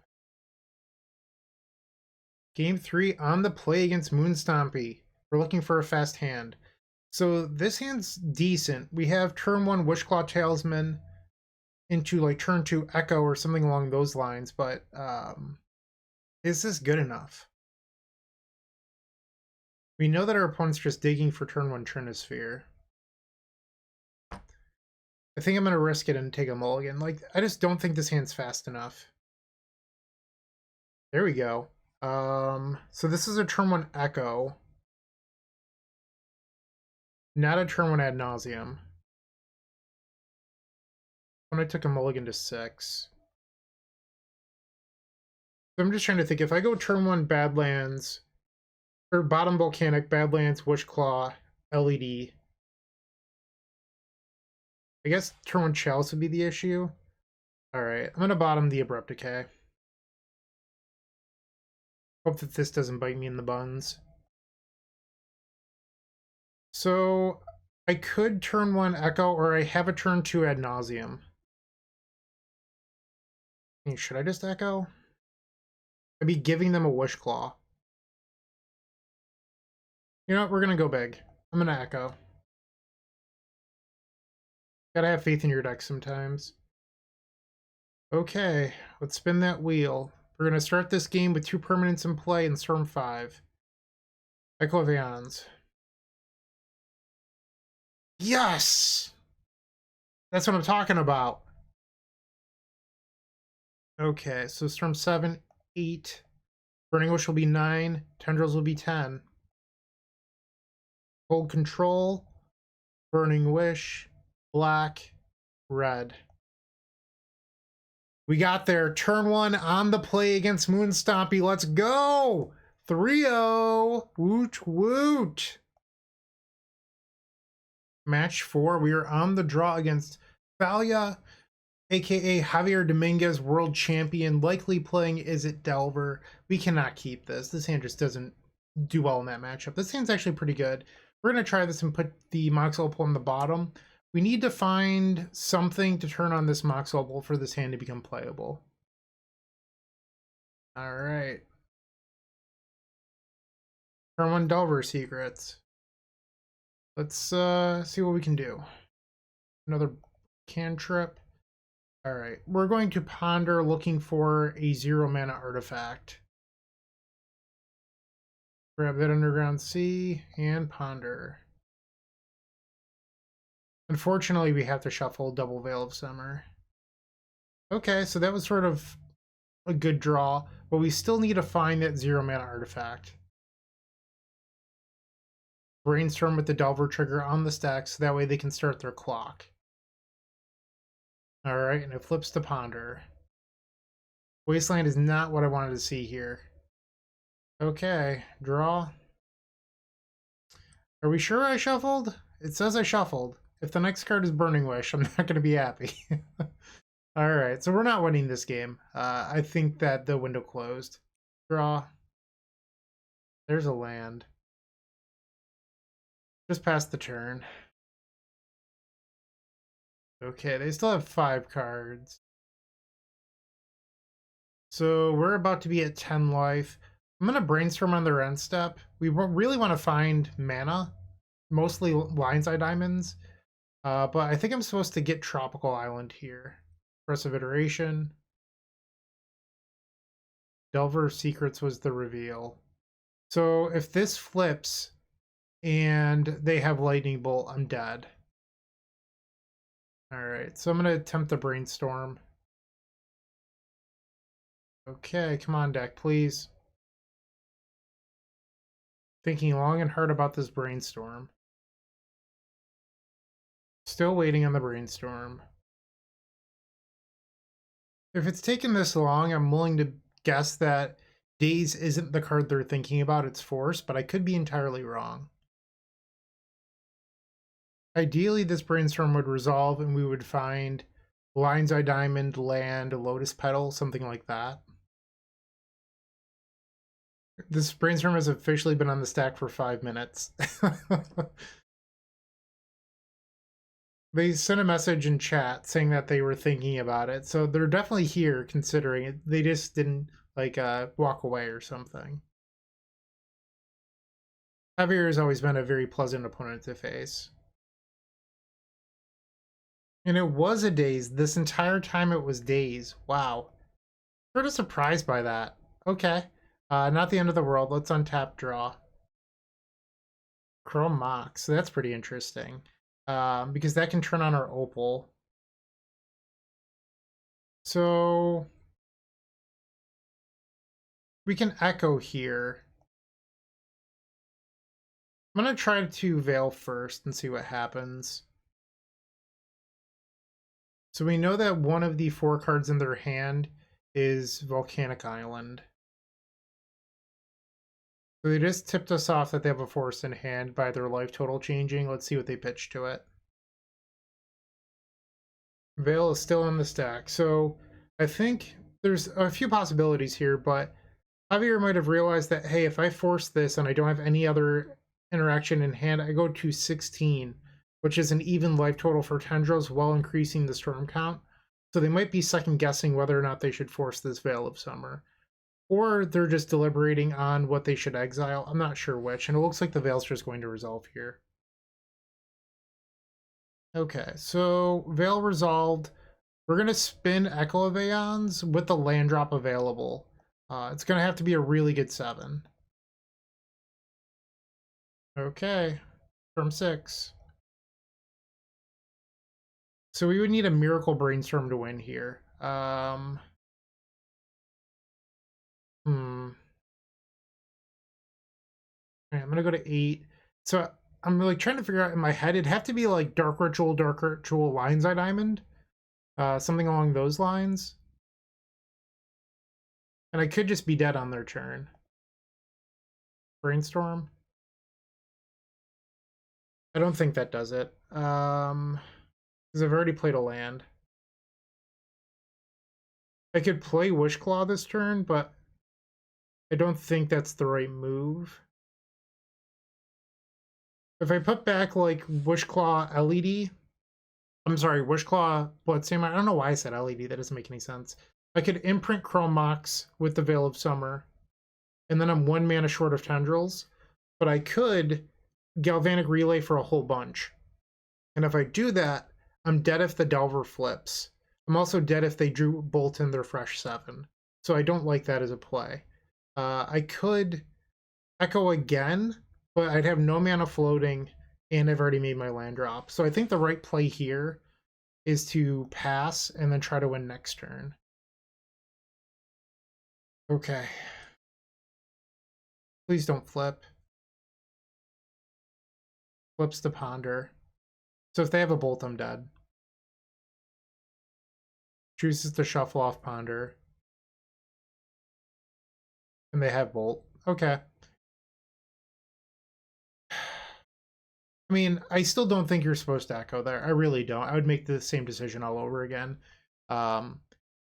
Game 3 on the play against Moon Stompy. We're looking for a fast hand. So this hand's decent. We have turn 1 Wishclaw Talisman into like turn 2 Echo or something along those lines, but is this good enough? We know that our opponent's just digging for turn 1 Trinisphere. I think I'm going to risk it and take a mulligan. Like, I just don't think this hand's fast enough. There we go. So this is a turn 1 Echo. Not a turn 1 Ad Nauseam. when I took a mulligan to 6. So I'm just trying to think, if I go turn 1 Badlands, or bottom Volcanic, Badlands, Wishclaw, LED. I guess turn 1 Chalice would be the issue. Alright, I'm going to bottom the Abrupt Decay. Hope that this doesn't bite me in the buns. So I could turn 1 Echo, or I have a turn 2 Ad Nauseam. Should I just Echo? I'd be giving them a Wishclaw. You know what? We're going to go big. I'm going to Echo. Gotta have faith in your deck sometimes. Okay, let's spin that wheel. We're going to start this game with 2 permanents in play and Storm 5. Echo of Eons. Yes! That's what I'm talking about. Okay, so Storm 7, 8. Burning Wish will be 9. Tendrils will be 10. Hold Control. Burning Wish. Black. Red. We got there. Turn 1 on the play against Moon Stompy. Let's go! 3-0. Woot woot. Match 4. We are on the draw against Thalai, aka Javier Dominguez, world champion, likely playing Izzet Delver. We cannot keep this. This hand just doesn't do well in that matchup. This hand's actually pretty good. We're going to try this and put the Mox Opal on the bottom. We need to find something to turn on this Mox Opal for this hand to become playable. Alright. Turn 1 Delver Secrets. Let's see what we can do. Another cantrip. Alright, we're going to ponder looking for a 0 mana artifact. Grab that Underground Sea and ponder. Unfortunately, we have to shuffle Double Veil of Summer. Okay, so that was sort of a good draw, but we still need to find that 0 mana artifact. Brainstorm with the Delver trigger on the stack so that way they can start their clock. Alright, and it flips to ponder. Wasteland is not what I wanted to see here. Okay, draw. Are we sure I shuffled? It says I shuffled. If the next card is Burning Wish, I'm not going to be happy. Alright, so we're not winning this game. I think that the window closed. Draw. There's a land. Just past the turn. Okay, they still have 5 cards. So we're about to be at 10 life. I'm going to brainstorm on their end step. We really want to find mana, mostly Lion's Eye Diamonds. But I think I'm supposed to get Tropical Island here. Progressive Iteration. Delver Secrets was the reveal. So if this flips and they have Lightning Bolt, I'm dead. Alright, so I'm going to attempt the brainstorm. Okay, come on, deck, please. Thinking long and hard about this brainstorm. Still waiting on the brainstorm. If it's taken this long, I'm willing to guess that Daze isn't the card they're thinking about, it's Force, but I could be entirely wrong. Ideally, this brainstorm would resolve and we would find Lion's Eye Diamond, land, Lotus Petal, something like that. This brainstorm has officially been on the stack for 5 minutes. They sent a message in chat saying that they were thinking about it, so they're definitely here considering it. They just didn't like walk away or something. Javier has always been a very pleasant opponent to face. And it was a Daze. This entire time it was Daze. Wow. Sort of surprised by that. Okay. Not the end of the world. Let's untap draw. Chrome Mox. So that's pretty interesting. Because that can turn on our Opal. So we can Echo here. I'm going to try to Veil first and see what happens. So we know that one of the 4 cards in their hand is Volcanic Island. So they just tipped us off that they have a forest in hand by their life total changing. Let's see what they pitch to it. Veil is still on the stack. So I think there's a few possibilities here, but Javier might have realized that, hey, if I force this and I don't have any other interaction in hand, I go to 16, which is an even life total for Tendrils while increasing the storm count. So they might be second guessing whether or not they should force this Veil of Summer. Or they're just deliberating on what they should exile. I'm not sure which, and it looks like the Veil's just going to resolve here. Okay, so Veil resolved. We're going to spin Echo of Aeons with the land drop available. It's going to have to be a really good 7. Okay, from 6. So we would need a Miracle Brainstorm to win here. Right, I'm gonna go to 8. So I'm really trying to figure out in my head. It'd have to be like Dark Ritual, Lion's Eye Diamond, something along those lines. And I could just be dead on their turn. Brainstorm. I don't think that does it. Because I've already played a land. I could play Wishclaw this turn, but I don't think that's the right move. If I put back like Wishclaw LED, I'm sorry, Wishclaw Bloodstained Mind. I don't know why I said LED. That doesn't make any sense. I could imprint Chrome Mox with the Veil of Summer, and then I'm 1 mana short of Tendrils. But I could Galvanic Relay for a whole bunch. And if I do that, I'm dead if the Delver flips. I'm also dead if they drew Bolt in their fresh 7. So I don't like that as a play. I could Echo again, but I'd have no mana floating, and I've already made my land drop. So I think the right play here is to pass and then try to win next turn. Okay. Please don't flip. Flips to Ponder. So if they have a Bolt, I'm dead. Chooses to shuffle off Ponder. And they have Bolt. Okay. I mean, I still don't think you're supposed to Echo there. I really don't. I would make the same decision all over again.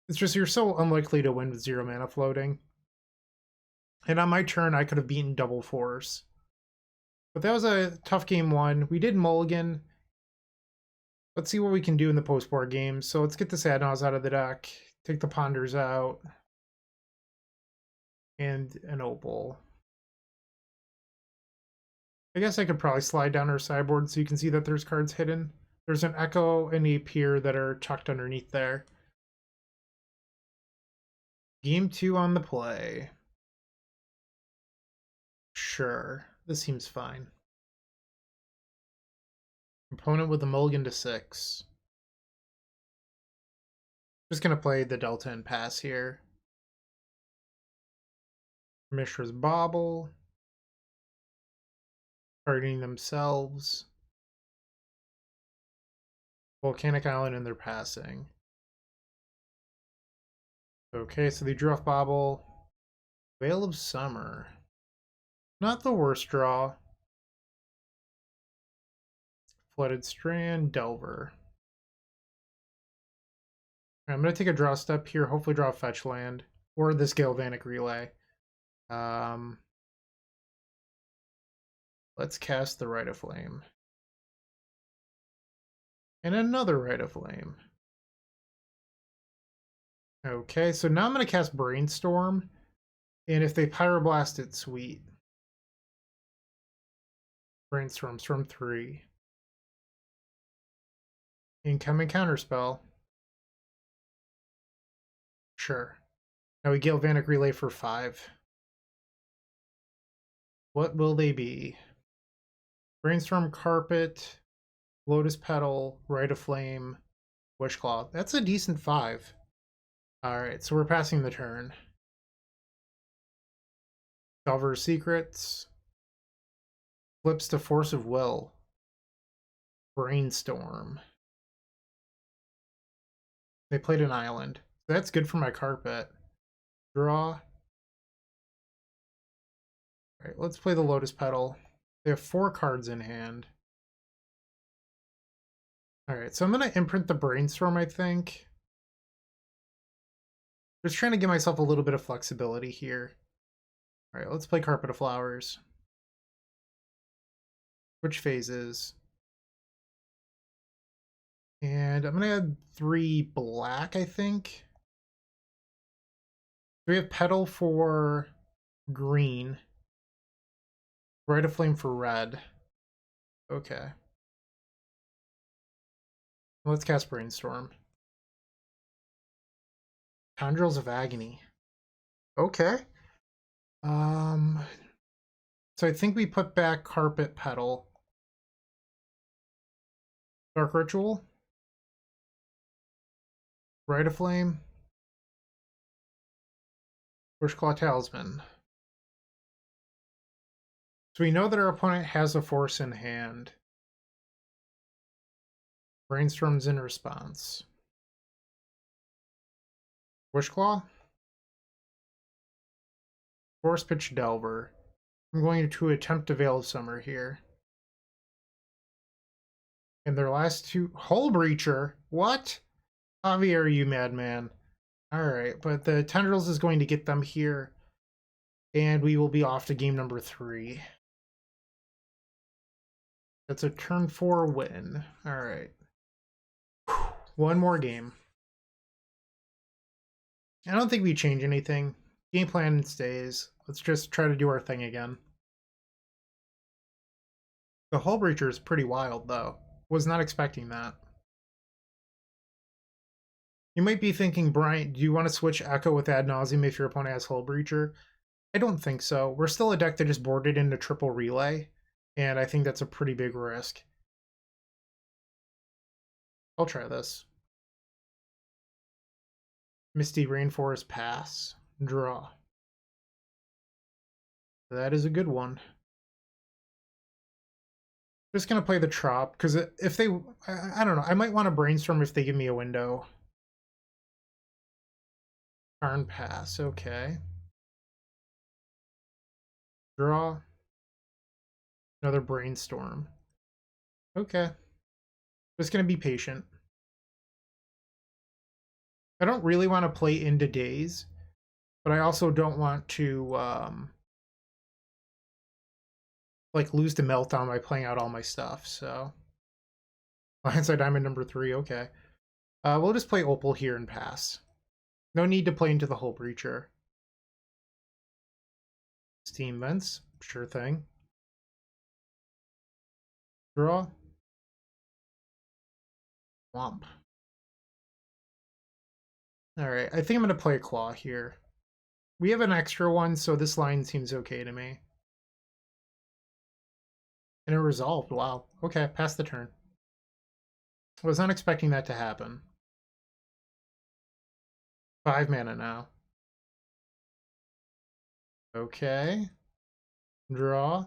It's just you're so unlikely to win with 0 mana floating. And on my turn, I could have beaten double Force. But that was a tough game 1. We did mulligan. Let's see what we can do in the post-board games. So let's get this Ad Nauseam out of the deck. Take the Ponders out. And an Opal. I guess I could probably slide down our sideboard so you can see that there's cards hidden. There's an Echo and a Pier that are tucked underneath there. Game 2 on the play. Sure, this seems fine. Opponent with a mulligan to 6. Just gonna play the Delta and pass here. Mishra's Bauble. Targeting themselves. Volcanic Island and they're passing. Okay, so they drew off Bauble. Veil of Summer. Not the worst draw. Flooded Strand, Delver. I'm going to take a draw step here, hopefully draw a fetch land. Or this Galvanic Relay. Let's cast the Rite of Flame. And another Rite of Flame. Okay, so now I'm going to cast Brainstorm. And if they Pyroblast it, sweet. Brainstorms from 3. Incoming Counterspell. Sure. Now we Galvanic Relay for 5. What will they be? Brainstorm Carpet, Lotus Petal, Rite of Flame, Wishclaw. That's a decent 5. Alright, so we're passing the turn. Delver Secrets. Flips to Force of Will. Brainstorm. They played an island. That's good for my carpet. Draw. Alright, let's play the Lotus Petal. They have 4 cards in hand. Alright, so I'm going to imprint the Brainstorm, I think. Just trying to give myself a little bit of flexibility here. Alright, let's play Carpet of Flowers. Switch phases. And I'm going to add 3 black, I think. So we have Petal for green. Rite of Flame for red. Okay. Let's cast Brainstorm. Tendrils of Agony. Okay. So I think we put back Carpet Petal. Dark Ritual. Rite of Flame. Wishclaw Talisman. So we know that our opponent has a force in hand. Brainstorms in response. Wishclaw. Force Pitch Delver. I'm going to attempt to Veil of Summer here. And their last 2... Hull Breacher? What? Javier, you madman. Alright, but the Tendrils is going to get them here. And we will be off to game number 3. That's a turn 4 win. Alright. One more game. I don't think we change anything. Game plan stays. Let's just try to do our thing again. The Hull Breacher is pretty wild, though. Was not expecting that. You might be thinking, Bryant, do you want to switch Echo with Ad Nauseam if your opponent has Hull Breacher? I don't think so. We're still a deck that just boarded into triple relay, and I think that's a pretty big risk. I'll try this. Misty Rainforest pass. Draw. That is a good one. Just gonna play the Trop, because if they... I don't know, I might want to Brainstorm if they give me a window. Turn pass, okay. Draw. Another Brainstorm. Okay. Just gonna be patient. I don't really want to play into Daze, but I also don't want to like lose to Meltdown by playing out all my stuff, so. Blindside Diamond number 3, okay. We'll just play Opal here and pass. No need to play into the Hull Breacher. Steam Vents, sure thing. Draw. Womp. Alright, I think I'm going to play a Claw here. We have an extra one, so this line seems okay to me. And it resolved, wow. Okay, pass the turn. I was not expecting that to happen. 5 mana now. Okay. Draw.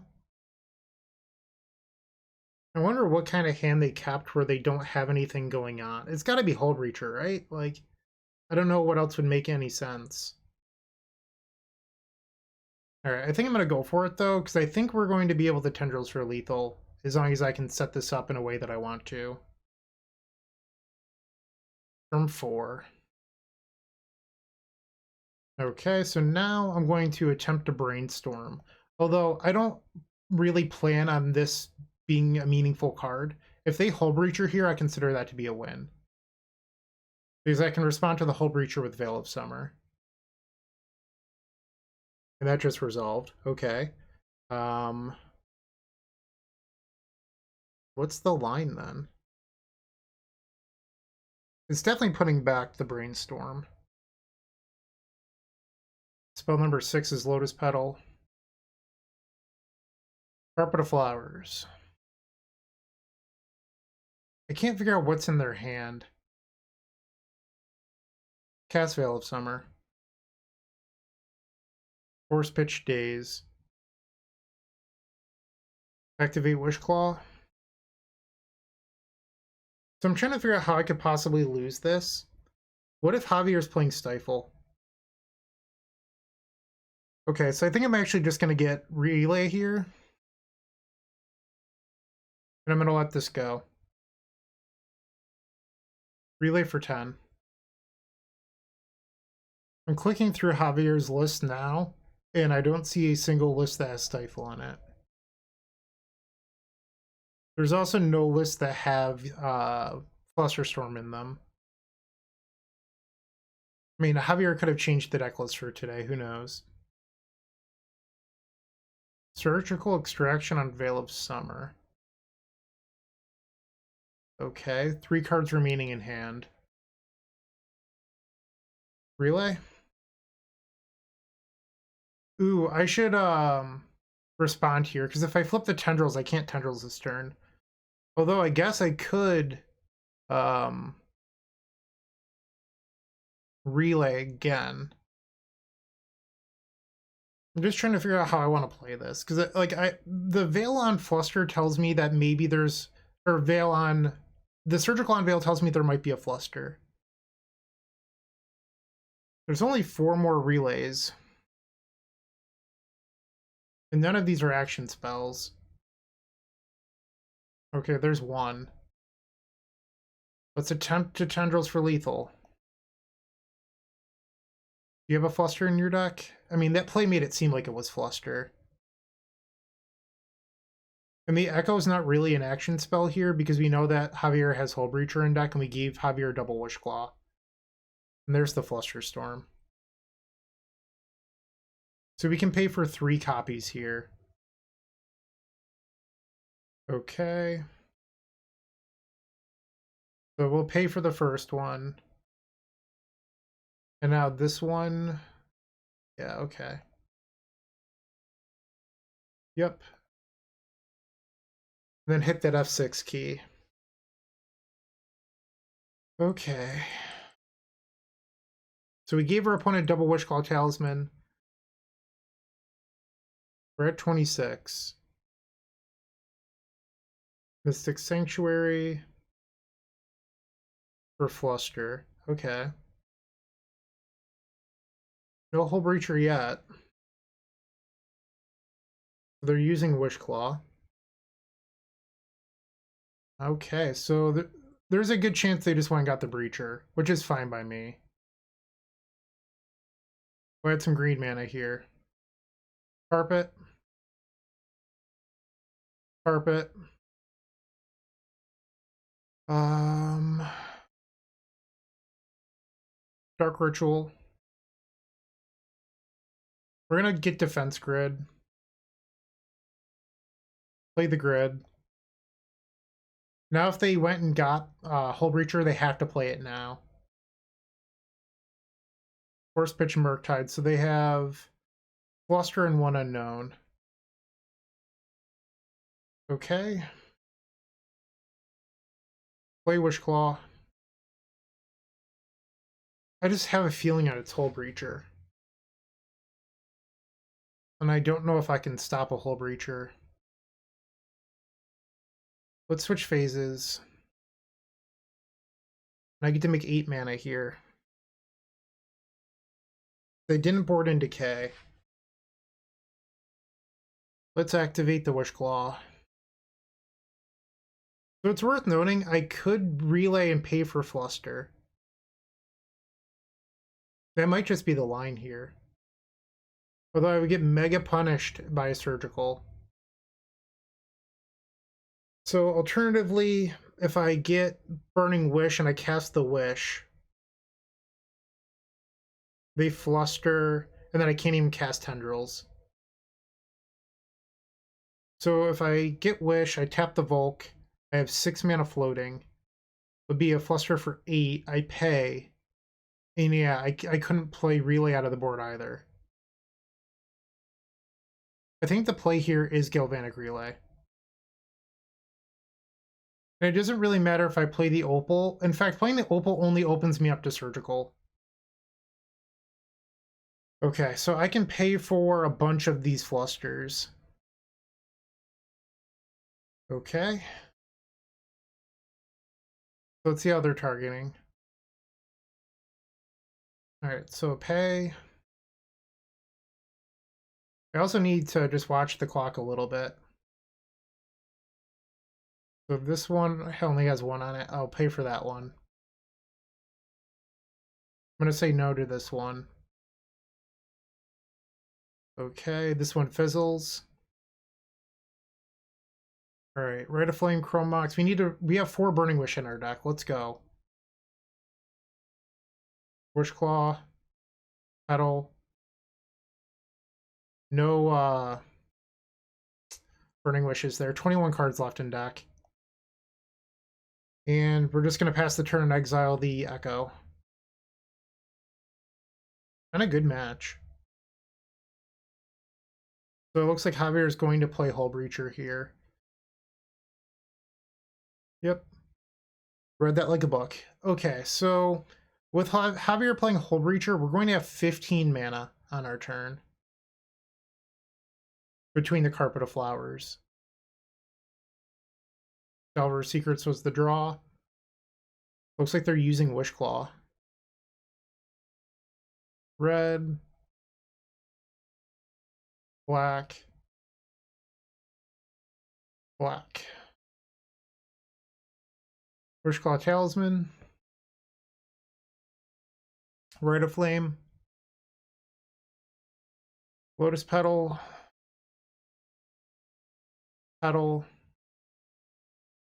I wonder what kind of hand they kept where they don't have anything going on. It's got to be Hull Breacher, right? Like, I don't know what else would make any sense. Alright, I think I'm going to go for it, though, because I think we're going to be able to Tendrils for lethal, as long as I can set this up in a way that I want to. Turn 4. Okay, so now I'm going to attempt to Brainstorm. Although, I don't really plan on this being a meaningful card. If they Hull Breacher here, I consider that to be a win. Because I can respond to the Hull Breacher with Veil of Summer. And that just resolved. Okay. What's the line then? It's definitely putting back the Brainstorm. Spell number 6 is Lotus Petal. Carpet of Flowers. I can't figure out what's in their hand. Cast Veil of Summer. Force Pitch Daze. Activate Wishclaw. So I'm trying to figure out how I could possibly lose this. What if Javier's playing Stifle? Okay, so I think I'm actually just going to get Relay here. And I'm going to let this go. Relay for 10. I'm clicking through Javier's list now, and I don't see a single list that has Stifle on it. There's also no lists that have Flusterstorm in them. I mean, Javier could have changed the deck list for today, who knows? Surgical Extraction on Veil of Summer. Okay, 3 cards remaining in hand. Relay? Ooh, I should respond here, because if I flip the Tendrils, I can't Tendrils this turn. Although I guess I could Relay again. I'm just trying to figure out how I want to play this, because the Veil on Fluster tells me that maybe there's, or Veil on the Surgical on Veil tells me there might be a Fluster. There's only 4 more Relays. And none of these are action spells. Okay, there's 1. Let's attempt to Tendrils for lethal. Do you have a Fluster in your deck? I mean, that play made it seem like it was Fluster. And the Echo is not really an action spell here because we know that Javier has Hullbreacher in deck and we gave Javier double Wishclaw. And there's the Flusterstorm. So we can pay for 3 copies here. Okay. So we'll pay for the first one. And now this one. Yeah, okay. Yep. And then hit that F6 key. Okay. So we gave our opponent double Wishclaw Talisman. We're at 26. Mystic Sanctuary for Fluster. Okay. No Hullbreacher yet. They're using Wishclaw. Okay, so there's a good chance they just went and got the Breacher, which is fine by me. We'll add some green mana here. Carpet. Carpet. Dark Ritual. We're gonna get Defense Grid. Play the grid. Now if they went and got Hullbreacher, they have to play it now. Force Pitch Murktide, so they have Fluster and 1 unknown. Okay. Play Wishclaw. I just have a feeling that it's Hullbreacher. And I don't know if I can stop a Hullbreacher. Let's switch phases. And I get to make 8 mana here. They didn't board in Decay. Let's activate the Wishclaw. So it's worth noting, I could Relay and pay for Fluster. That might just be the line here. Although I would get mega punished by a Surgical. So alternatively, if I get Burning Wish and I cast the Wish, they Fluster, and then I can't even cast Tendrils. So if I get Wish, I tap the Volk, I have 6 mana floating. Would be a Fluster for 8, I pay. And yeah, I couldn't play Relay out of the board either. I think the play here is Galvanic Relay. And it doesn't really matter if I play the Opal. In fact, playing the Opal only opens me up to Surgical. Okay, so I can pay for a bunch of these Flusters. Okay. Let's see how they're targeting. Alright, so pay. I also need to just watch the clock a little bit. So this one only has one on it. I'll pay for that one. I'm going to say no to this one. Okay, this one fizzles. Alright, Rite of Flame, Chrome Mox. We have 4 Burning Wish in our deck. Let's go. Wish Claw. Petal. No Burning Wishes there. 21 cards left in deck. And we're just going to pass the turn and exile the Echo. And a good match. So it looks like Javier is going to play Hull Breacher here. Yep. Read that like a book. Okay, so with Javier playing Hull Breacher, we're going to have 15 mana on our turn. Between the Carpet of Flowers. Delver Secrets was the draw. Looks like they're using Wishclaw. Red. Black. Black. Wishclaw Talisman. Rite of Flame. Lotus Petal. Petal.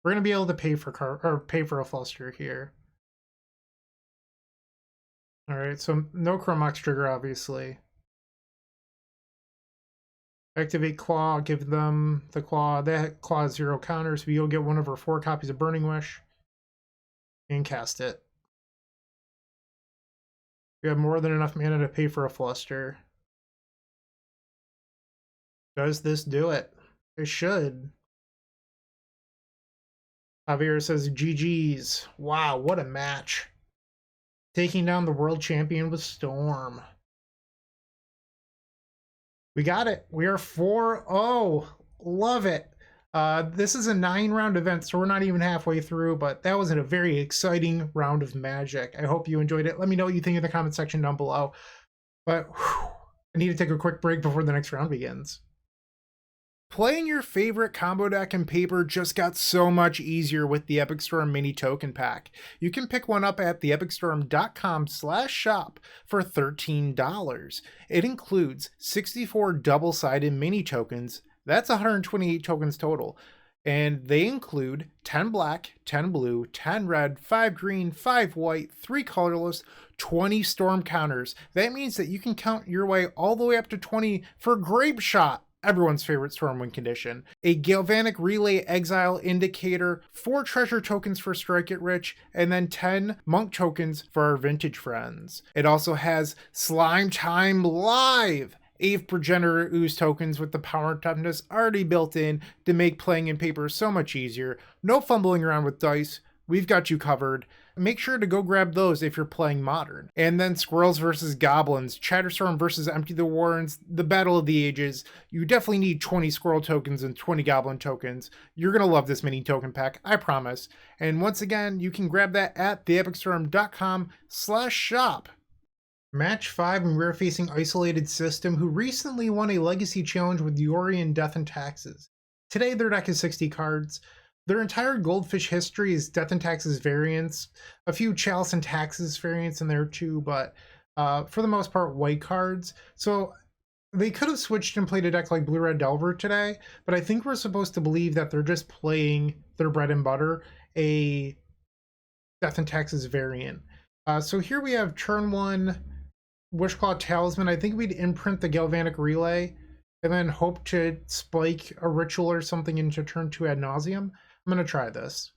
We're gonna be able to pay for a Fluster here. Alright, so no Chrome Mox trigger, obviously. Activate Claw, give them the Claw. That Claw has 0 counters, so you'll get one of our 4 copies of Burning Wish. And cast it. We have more than enough mana to pay for a Fluster. Does this do it? It should. Javier says, GG's. Wow, what a match. Taking down the world champion with Storm. We got it. We are 4-0. Love it. This is a 9-round event, so we're not even halfway through, but that was a very exciting round of Magic. I hope you enjoyed it. Let me know what you think in the comment section down below. But whew, I need to take a quick break before the next round begins. Playing your favorite combo deck in Paper just got so much easier with the Epic Storm Mini Token Pack. You can pick one up at theepicstorm.com/shop for $13. It includes 64 double-sided mini tokens. That's 128 tokens total. And they include 10 black, 10 blue, 10 red, 5 green, 5 white, 3 colorless, 20 storm counters. That means that you can count your way all the way up to 20 for Grapeshot, everyone's favorite Stormwind condition, a Galvanic Relay Exile Indicator, 4 treasure tokens for Strike It Rich, and then 10 monk tokens for our vintage friends. It also has Slime Time Live, 8th Progenitor Ooze tokens with the power and toughness already built in to make playing in Paper so much easier. No fumbling around with dice, we've got you covered. Make sure to go grab those if you're playing Modern. And then Squirrels versus Goblins, Chatterstorm versus Empty the Warrens, the Battle of the Ages. You definitely need 20 Squirrel tokens and 20 Goblin tokens. You're going to love this mini token pack, I promise. And once again, you can grab that at theepicstorm.com/shop. Match 5, and we're facing IsolatedSystem, who recently won a Legacy Challenge with Yori and Death and Taxes. Today, their deck is 60 cards. Their entire Goldfish history is Death and Taxes variants, a few Chalice and Taxes variants in there too, but for the most part, white cards. So they could have switched and played a deck like Blue-Red Delver today, but I think we're supposed to believe that they're just playing their bread and butter, a Death and Taxes variant. So here we have turn 1, Wishclaw Talisman. I think we'd imprint the Galvanic Relay and then hope to spike a ritual or something into turn 2 Ad Nauseam. I'm going to try this.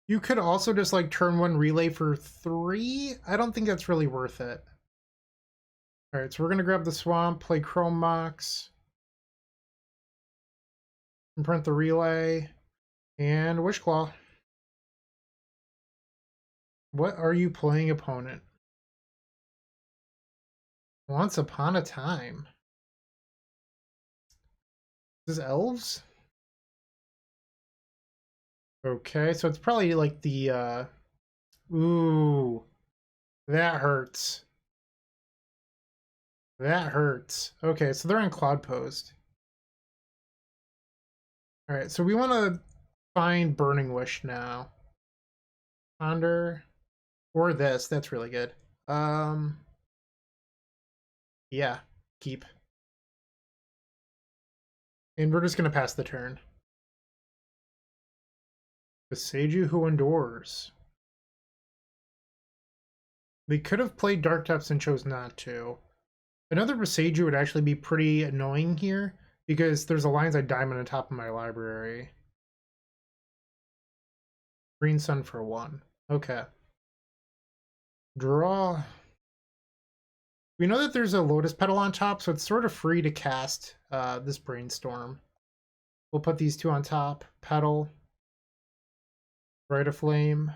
You could also just like turn 1 Relay for 3. I don't think that's really worth it. All right, so we're going to grab the Swamp, play Chrome Mox, imprint the Relay, and Wishclaw. What are you playing, opponent? Once Upon a Time. Is this Elves? Okay, so it's probably like the Ooh, that hurts. That hurts. Okay, so they're on Cloudpost. All right, so we want to find Burning Wish now. Ponder or this. That's really good. Yeah, keep. And we're just gonna pass the turn. Beseiju who endures. They could have played Dark Depths and chose not to. Another Beseiju would actually be pretty annoying here because there's a Lion's Eye Diamond on top of my library. Green Sun for 1. Okay. Draw. We know that there's a Lotus Petal on top, so it's sort of free to cast this Brainstorm. We'll put these two on top. Petal. Rite of Flame.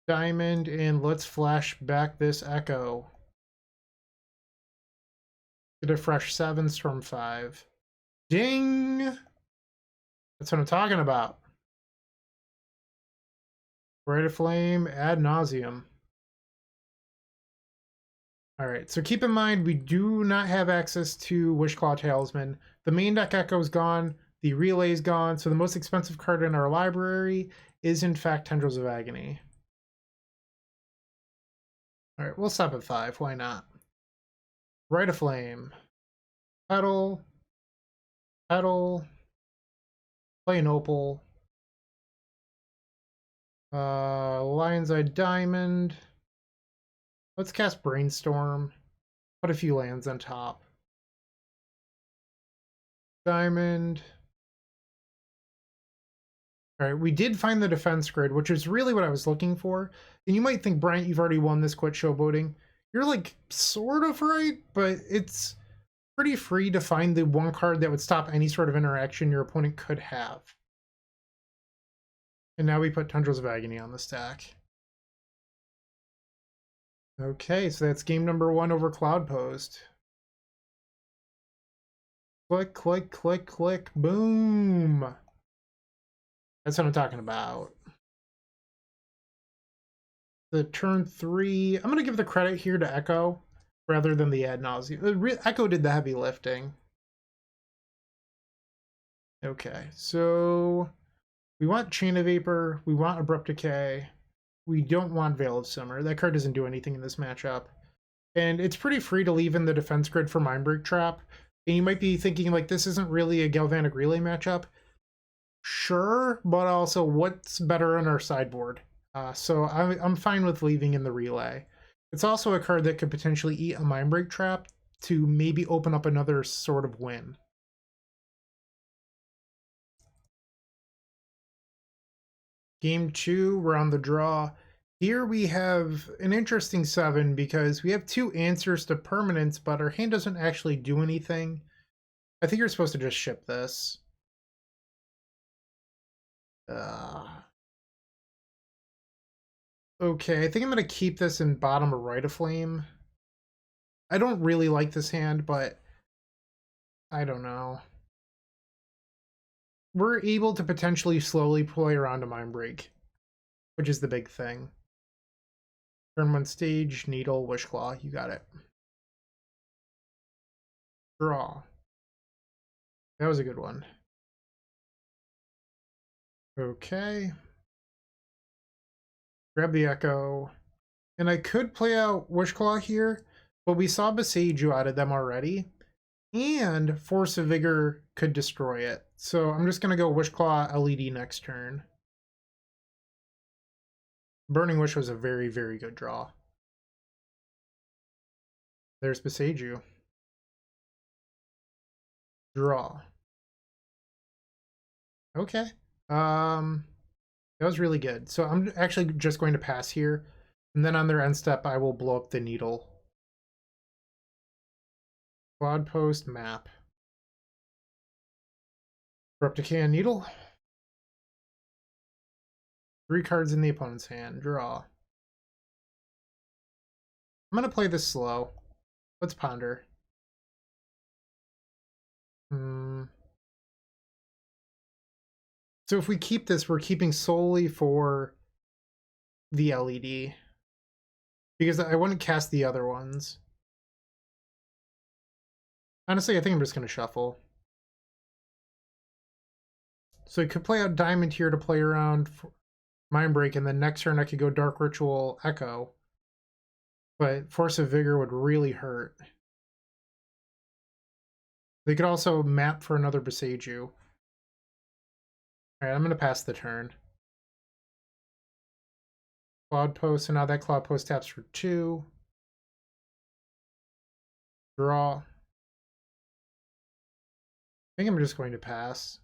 Diamond, and let's flash back this Echo. Get a fresh 7, Storm 5. Ding! That's what I'm talking about. Rite of Flame, Ad Nauseam. Alright, so keep in mind we do not have access to Wishclaw Talisman. The main deck Echo's gone, the Relay's gone, so the most expensive card in our library is in fact Tendrils of Agony. Alright, we'll stop at 5, why not? Rite of Flame. Petal. Petal. Play an Opal. Lion's Eye Diamond. Let's cast Brainstorm. Put a few lands on top. Diamond. Alright, we did find the defense grid, which is really what I was looking for. And you might think, Bryant, you've already won this quit showboating. You're like sort of right, but it's pretty free to find the one card that would stop any sort of interaction your opponent could have. And now we put Tendrils of Agony on the stack. Okay, so that's game number 1 over Cloudpost. Click, click, click, click, boom. That's what I'm talking about. The turn 3, I'm going to give the credit here to Echo rather than the Ad Nauseam. Echo did the heavy lifting. Okay, so we want Chain of Vapor, we want Abrupt Decay, we don't want Veil of Summer. That card doesn't do anything in this matchup. And it's pretty free to leave in the defense grid for Mindbreak Trap. And you might be thinking, like, this isn't really a Galvanic Relay matchup. Sure, but also what's better on our sideboard? So I'm fine with leaving in the Relay. It's also a card that could potentially eat a Mindbreak Trap to maybe open up another sort of win. Game 2, we're on the draw. Here we have an interesting 7 because we have 2 answers to permanents, but our hand doesn't actually do anything. I think you're supposed to just ship this. Okay, I think I'm going to keep this in bottom of Rite of Flame. I don't really like this hand, but I don't know. We're able to potentially slowly play around a Mindbreak, which is the big thing. Turn 1 stage, Needle, Wishclaw, you got it. Draw. That was a good one. Okay. Grab the Echo. And I could play out Wishclaw here, but we saw Beseiju out of them already. And Force of Vigor could destroy it. So I'm just going to go Wishclaw LED next turn. Burning Wish was a very, very good draw. There's Beseiju. Draw. Okay. That was really good. So I'm actually just going to pass here. And then on their end step, I will blow up the Needle. Cloudpost map. Abrupt Decay on Needle. 3 cards in the opponent's hand. Draw. I'm going to play this slow. Let's ponder. So if we keep this, we're keeping solely for the LED. Because I wouldn't cast the other ones. Honestly, I think I'm just going to shuffle. So I could play out Diamond here to play around Mindbreak, and then next turn I could go Dark Ritual Echo. But Force of Vigor would really hurt. They could also map for another Boseiju. Alright, I'm going to pass the turn. Cloudpost, and now that Cloudpost taps for 2. Draw. I think I'm just going to pass.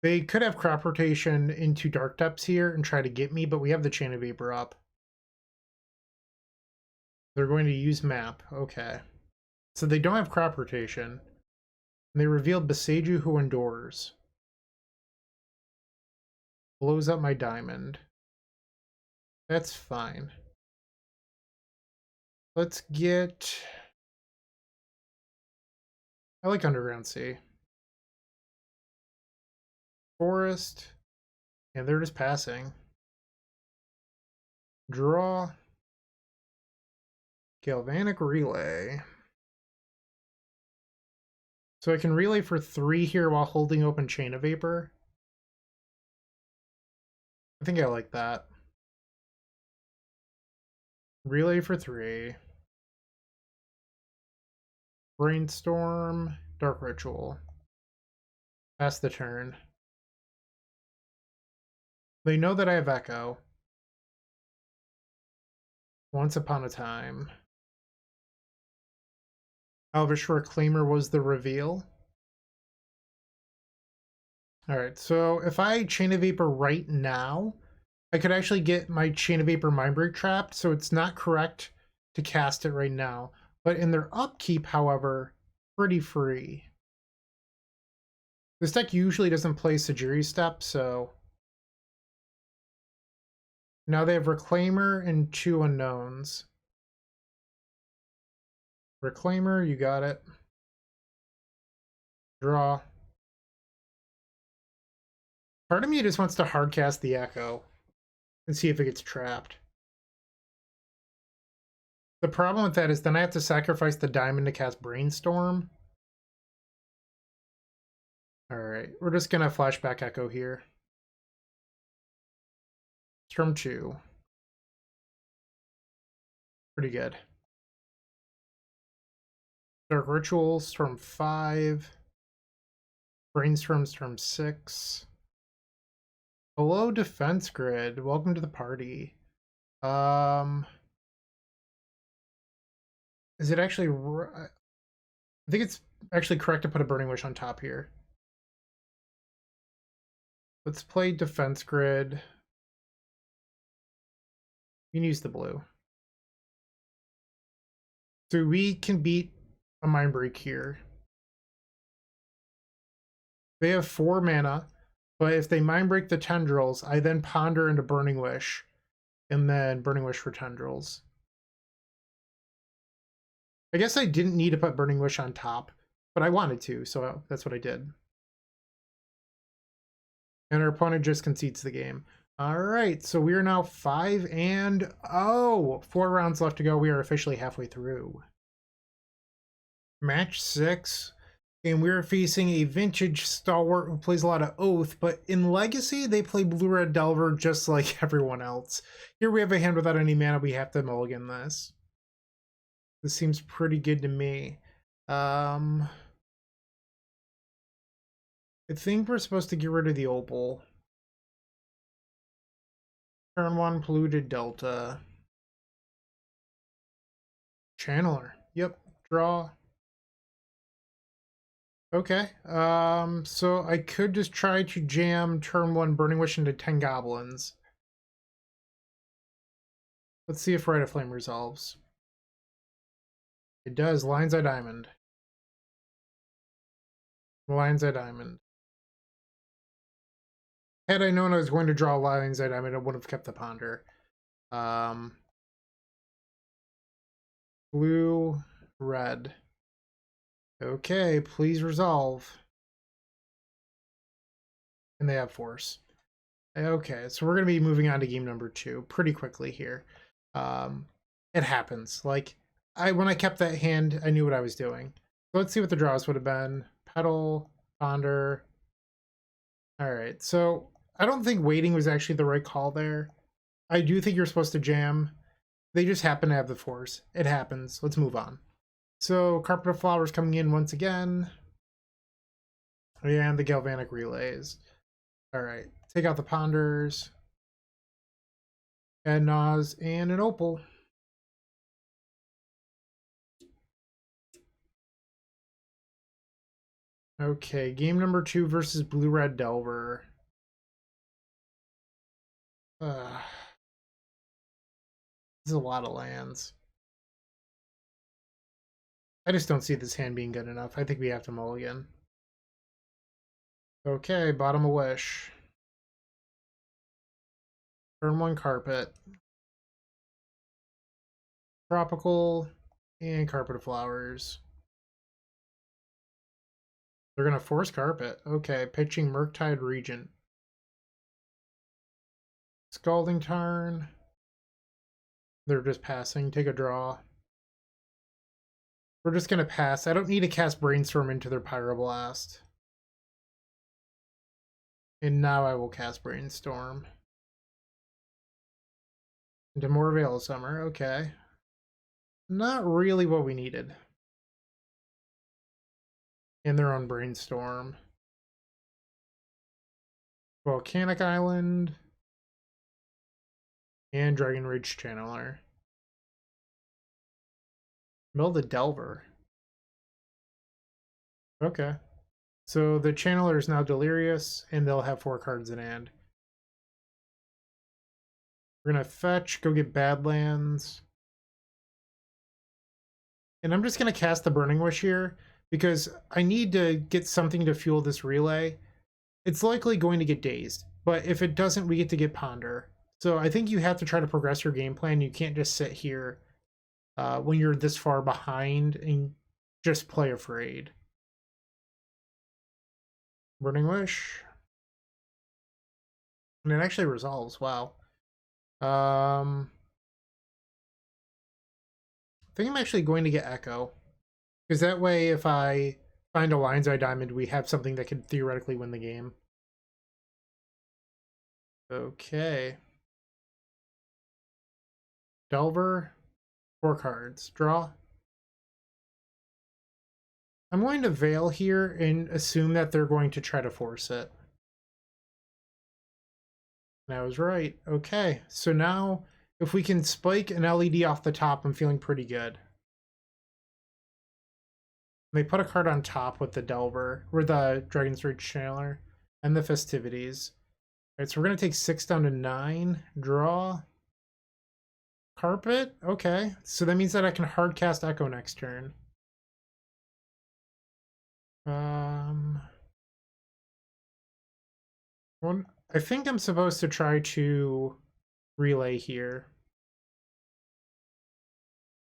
They could have crop rotation into Dark Depths here and try to get me, but we have the Chain of Vapor up. They're going to use map. Okay. So they don't have crop rotation. And they revealed Boseiju who endures. Blows up my diamond. That's fine. Let's get... I like Underground Sea. Forest. And they're just passing. Draw. Galvanic Relay. So I can relay for 3 here while holding open Chain of Vapor. I think I like that. Relay for 3. Brainstorm. Dark Ritual. Pass the turn. They know that I have Echo. Once upon a time. Elvish Reclaimer was the reveal. Alright, so if I Chain of Vapor right now, I could actually get my Chain of Vapor Mindbreak trapped, so it's not correct to cast it right now. But in their upkeep, however, pretty free. This deck usually doesn't play Sajiri Step, so... Now they have Reclaimer and 2 unknowns. Reclaimer, you got it. Draw. Part of me just wants to hardcast the Echo and see if it gets trapped. The problem with that is then I have to sacrifice the diamond to cast Brainstorm. Alright, we're just gonna flashback Echo here. Turn 2. Pretty good. Dark Rituals, turn 5. Brainstorms, turn 6. Hello, Defense Grid. Welcome to the party. Is it actually... I think it's actually correct to put a Burning Wish on top here. Let's play Defense Grid. You can use the blue. So we can beat a Mindbreak here. They have 4 mana, but if they Mindbreak the Tendrils, I then ponder into Burning Wish, and then Burning Wish for Tendrils. I guess I didn't need to put Burning Wish on top, but I wanted to, so that's what I did. And our opponent just concedes the game. Alright, so we are now 5-0. 4 rounds left to go. We are officially halfway through. Match 6. And we're facing a vintage stalwart who plays a lot of Oath, but in Legacy, they play Blue-Red Delver just like everyone else. Here we have a hand without any mana. We have to mulligan this. This seems pretty good to me. I think we're supposed to get rid of the Opal. Turn 1, Polluted Delta. Channeler. Yep. Draw. Okay. So I could just try to jam turn 1 Burning Wish into 10 Goblins. Let's see if Rite of Flame resolves. It does. Lion's Eye Diamond. Lion's Eye Diamond. Had I known I was going to draw Lion's Eye Diamond, I would have kept the Ponder. Blue, red. Okay, please resolve. And they have Force. Okay, so we're going to be moving on to game number 2 pretty quickly here. It happens. Like, when I kept that hand, I knew what I was doing. So let's see what the draws would have been. Petal, Ponder. All right, so I don't think waiting was actually the right call there. I do think you're supposed to jam. They just happen to have the force. It happens. Let's move on. So Carpet of Flowers coming in once again. And the Galvanic Relays. All right, take out the Ponders. Ad Nauseam and an Opal. Okay, game number 2 versus Blue-Red Delver. This is a lot of lands. I just don't see this hand being good enough. I think we have to mulligan. Okay, bottom of Wish. Turn 1 Carpet. Tropical and Carpet of Flowers. They're going to force Carpet. Okay, pitching Murktide Regent. Scalding Tarn. They're just passing. Take a draw. We're just going to pass. I don't need to cast Brainstorm into their Pyroblast. And now I will cast Brainstorm. Into more Veil of Summer. Okay. Not really what we needed. And their own Brainstorm. Volcanic Island. And Dragon Rage Channeler. Mill the Delver. Okay. So the Channeler is now Delirious, and they'll have 4 cards in hand. We're going to fetch, go get Badlands. And I'm just going to cast the Burning Wish here, because I need to get something to fuel this relay. It's likely going to get Dazed, but if it doesn't, we get to get Ponder. So I think you have to try to progress your game plan. You can't just sit here when you're this far behind and just play Afraid. Burning Wish. And it actually resolves. Wow. I think I'm actually going to get Echo. Because that way, if I find a Lion's Eye Diamond, we have something that could theoretically win the game. Okay. Delver. 4 cards. Draw. I'm going to Veil here and assume that they're going to try to force it. And I was right. Okay, so now if we can spike an LED off the top, I'm feeling pretty good. They put a card on top with the Delver, or the Dragon's Rage Channeler, and the Festivities. Alright, so we're going to take 6 down to 9. Draw. Carpet? Okay, so that means that I can hard cast Echo next turn. I think I'm supposed to try to relay here.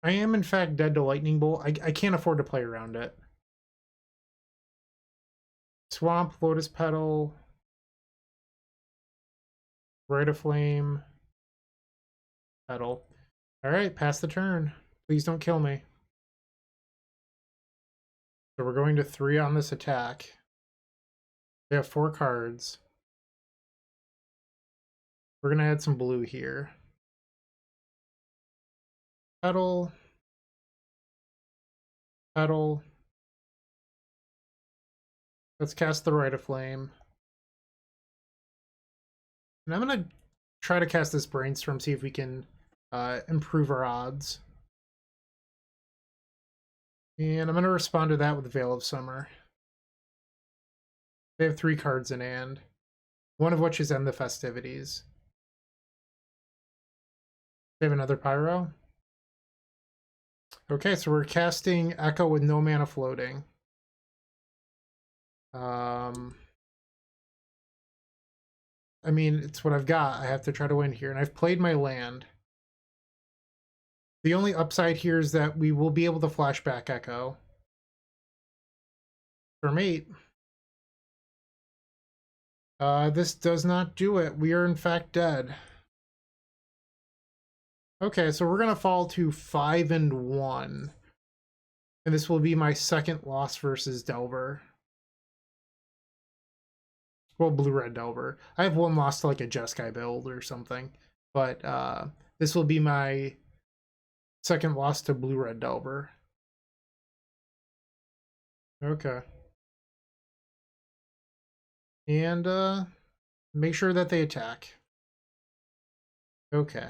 I am, in fact, dead to Lightning Bolt. I can't afford to play around it. Swamp, Lotus Petal, Rite of Flame, Petal. Alright, pass the turn. Please don't kill me. So we're going to 3 on this attack. They have 4 cards. We're going to add some blue here. Petal. Petal. Let's cast the Rite of Flame. And I'm going to try to cast this Brainstorm, see if we can improve our odds. And I'm going to respond to that with Veil of Summer. They have 3 cards in hand, one of which is End the Festivities. They have another Pyro. Okay, so we're casting Echo with no mana floating. I mean, it's what I've got. I have to try to win here, and I've played my land. The only upside here is that we will be able to flashback Echo. For mate. This does not do it. We are in fact dead. Okay, so we're gonna fall to 5-1. And this will be my second loss versus Delver. Well, blue-red Delver. I have one loss to like a Jeskai build or something. But this will be my second loss to blue-red Delver. Okay. And make sure that they attack. Okay.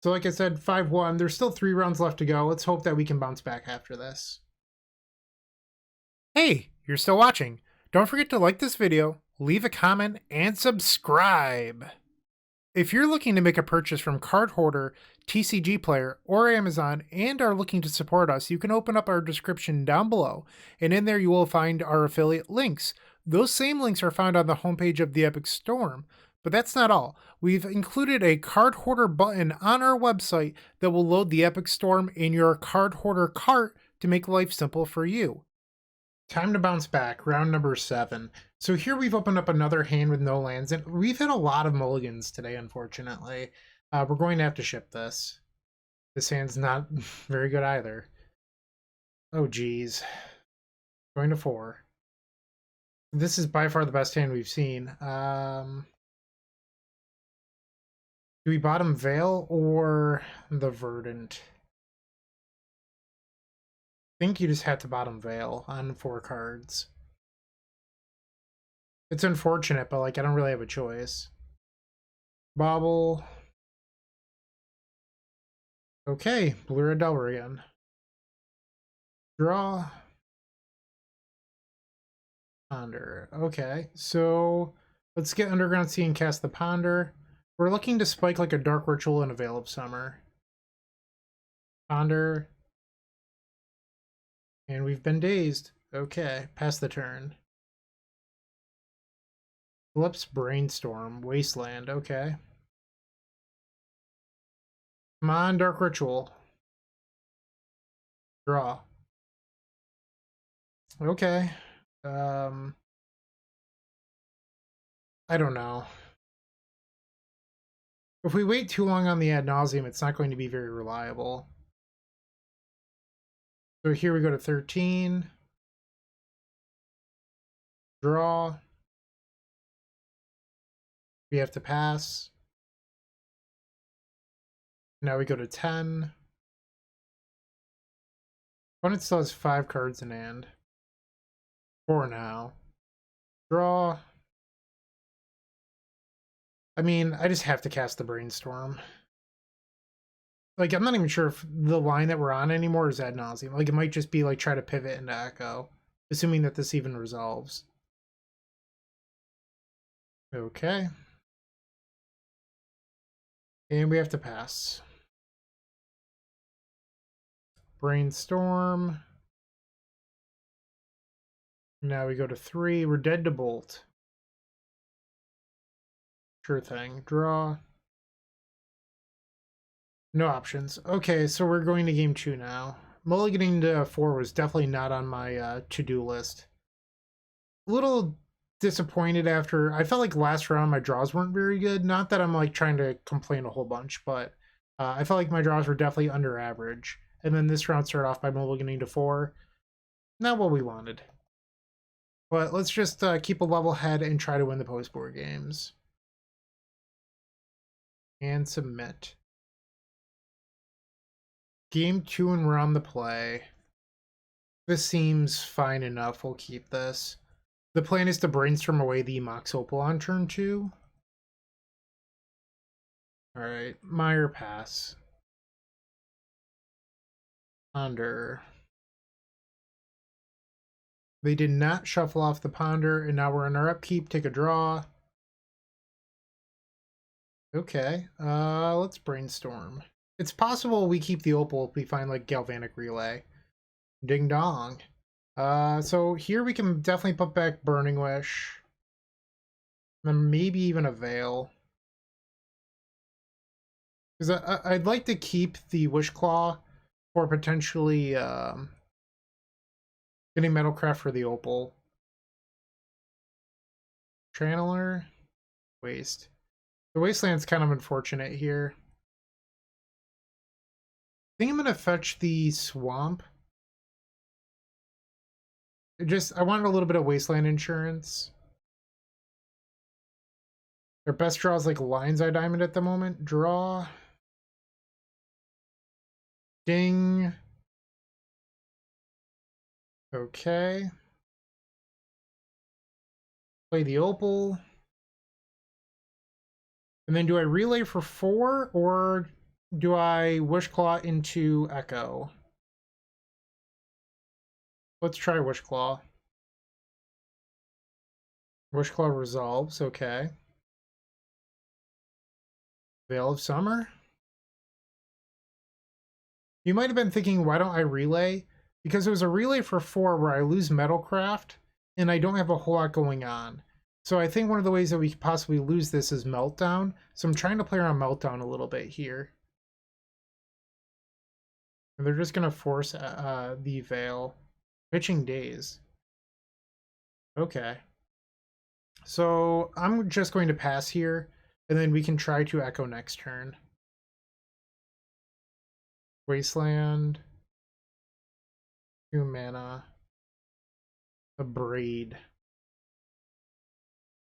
So like I said, 5-1. There's still 3 rounds left to go. Let's hope that we can bounce back after this. Hey, you're still watching. Don't forget to like this video, leave a comment, and subscribe. If you're looking to make a purchase from Card Hoarder, TCG Player, or Amazon and are looking to support us, you can open up our description down below, and in there you will find our affiliate links. Those same links are found on the homepage of the Epic Storm. But that's not all. We've included a Card Hoarder button on our website that will load the Epic Storm in your Card Hoarder cart to make life simple for you. Time to bounce back, round number 7. So here we've opened up another hand with no lands, and we've had a lot of mulligans today, unfortunately. We're going to have to ship this. This hand's not very good either. Oh, geez. Going to 4. This is by far the best hand we've seen. Do we bottom Veil or the Verdant? I think you just had to bottom Veil on 4 cards. It's unfortunate, but like I don't really have a choice. Bobble. Okay, blue-red Delver again. Draw. Ponder. Okay, so let's get Underground Sea and cast the Ponder. We're looking to spike like a Dark Ritual and a Veil of Summer. Ponder. And we've been dazed. Okay, pass the turn. Flips Brainstorm. Wasteland. Okay. Come on, Dark Ritual. Draw. Okay. I don't know. If we wait too long on the Ad Nauseam, it's not going to be very reliable. So here we go to 13. Draw. We have to pass. Now we go to 10. Opponent still has 5 cards in hand. 4 now. Draw. I mean, I just have to cast the Brainstorm. Like, I'm not even sure if the line that we're on anymore is Ad Nauseam. Like, it might just be, like, try to pivot into Echo. Assuming that this even resolves. Okay. And we have to pass. Brainstorm. Now we go to 3. We're dead to Bolt. Sure thing. Draw. No options. Okay, so we're going to game 2 now. Mulliganing to 4 was definitely not on my to-do list. A little disappointed after... I felt like last round my draws weren't very good. Not that I'm like trying to complain a whole bunch, but I felt like my draws were definitely under average. And then this round started off by mulliganing to 4. Not what we wanted. But let's just keep a level head and try to win the post-board games. And submit. Game 2 and we're on the play. This seems fine enough. We'll keep this. The plan is to brainstorm away the Mox Opal on turn 2. Alright, Mire pass. Ponder. They did not shuffle off the Ponder, and now we're in our upkeep. Take a draw. Okay, let's brainstorm. It's possible we keep the Opal if we find like Galvanic Relay. Ding dong. So here we can definitely put back Burning Wish. And maybe even a Veil. Because I'd like to keep the Wish Claw for potentially getting Metalcraft for the Opal. Channeler, waste. The wasteland's kind of unfortunate here. I think I'm gonna fetch the swamp. I wanted a little bit of wasteland insurance. Their best draw is like Lion's Eye Diamond at the moment. Draw. Ding. Okay. Play the Opal. And then do I relay for 4 or do I Wishclaw into Echo? Let's try Wishclaw. Wishclaw resolves, okay. Veil of Summer. You might have been thinking, why don't I relay? Because it was a relay for 4 where I lose Metalcraft and I don't have a whole lot going on. So I think one of the ways that we could possibly lose this is Meltdown. So I'm trying to play around Meltdown a little bit here. And they're just going to force the Veil. Pitching Daze. Okay. So I'm just going to pass here, and then we can try to Echo next turn. Wasteland. 2 mana. A Braid.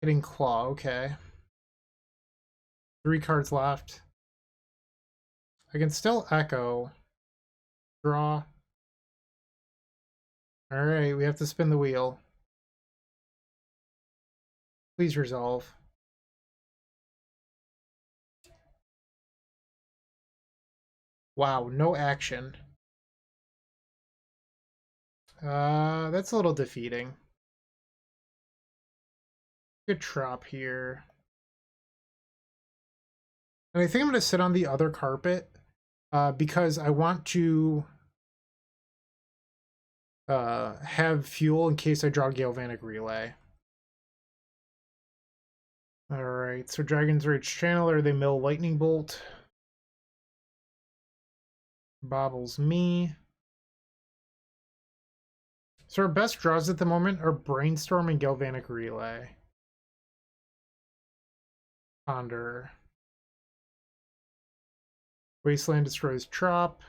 Hitting Claw, okay. 3 cards left. I can still Echo. Draw. Alright, we have to spin the wheel. Please resolve. Wow, no action. That's a little defeating. Good drop here. And I think I'm going to sit on the other carpet because I want to have fuel in case I draw Galvanic Relay. Alright, so Dragon's Rage Channeler, they mill Lightning Bolt. Bobbles me. So our best draws at the moment are Brainstorm and Galvanic Relay. Ponder. Wasteland destroys Trop.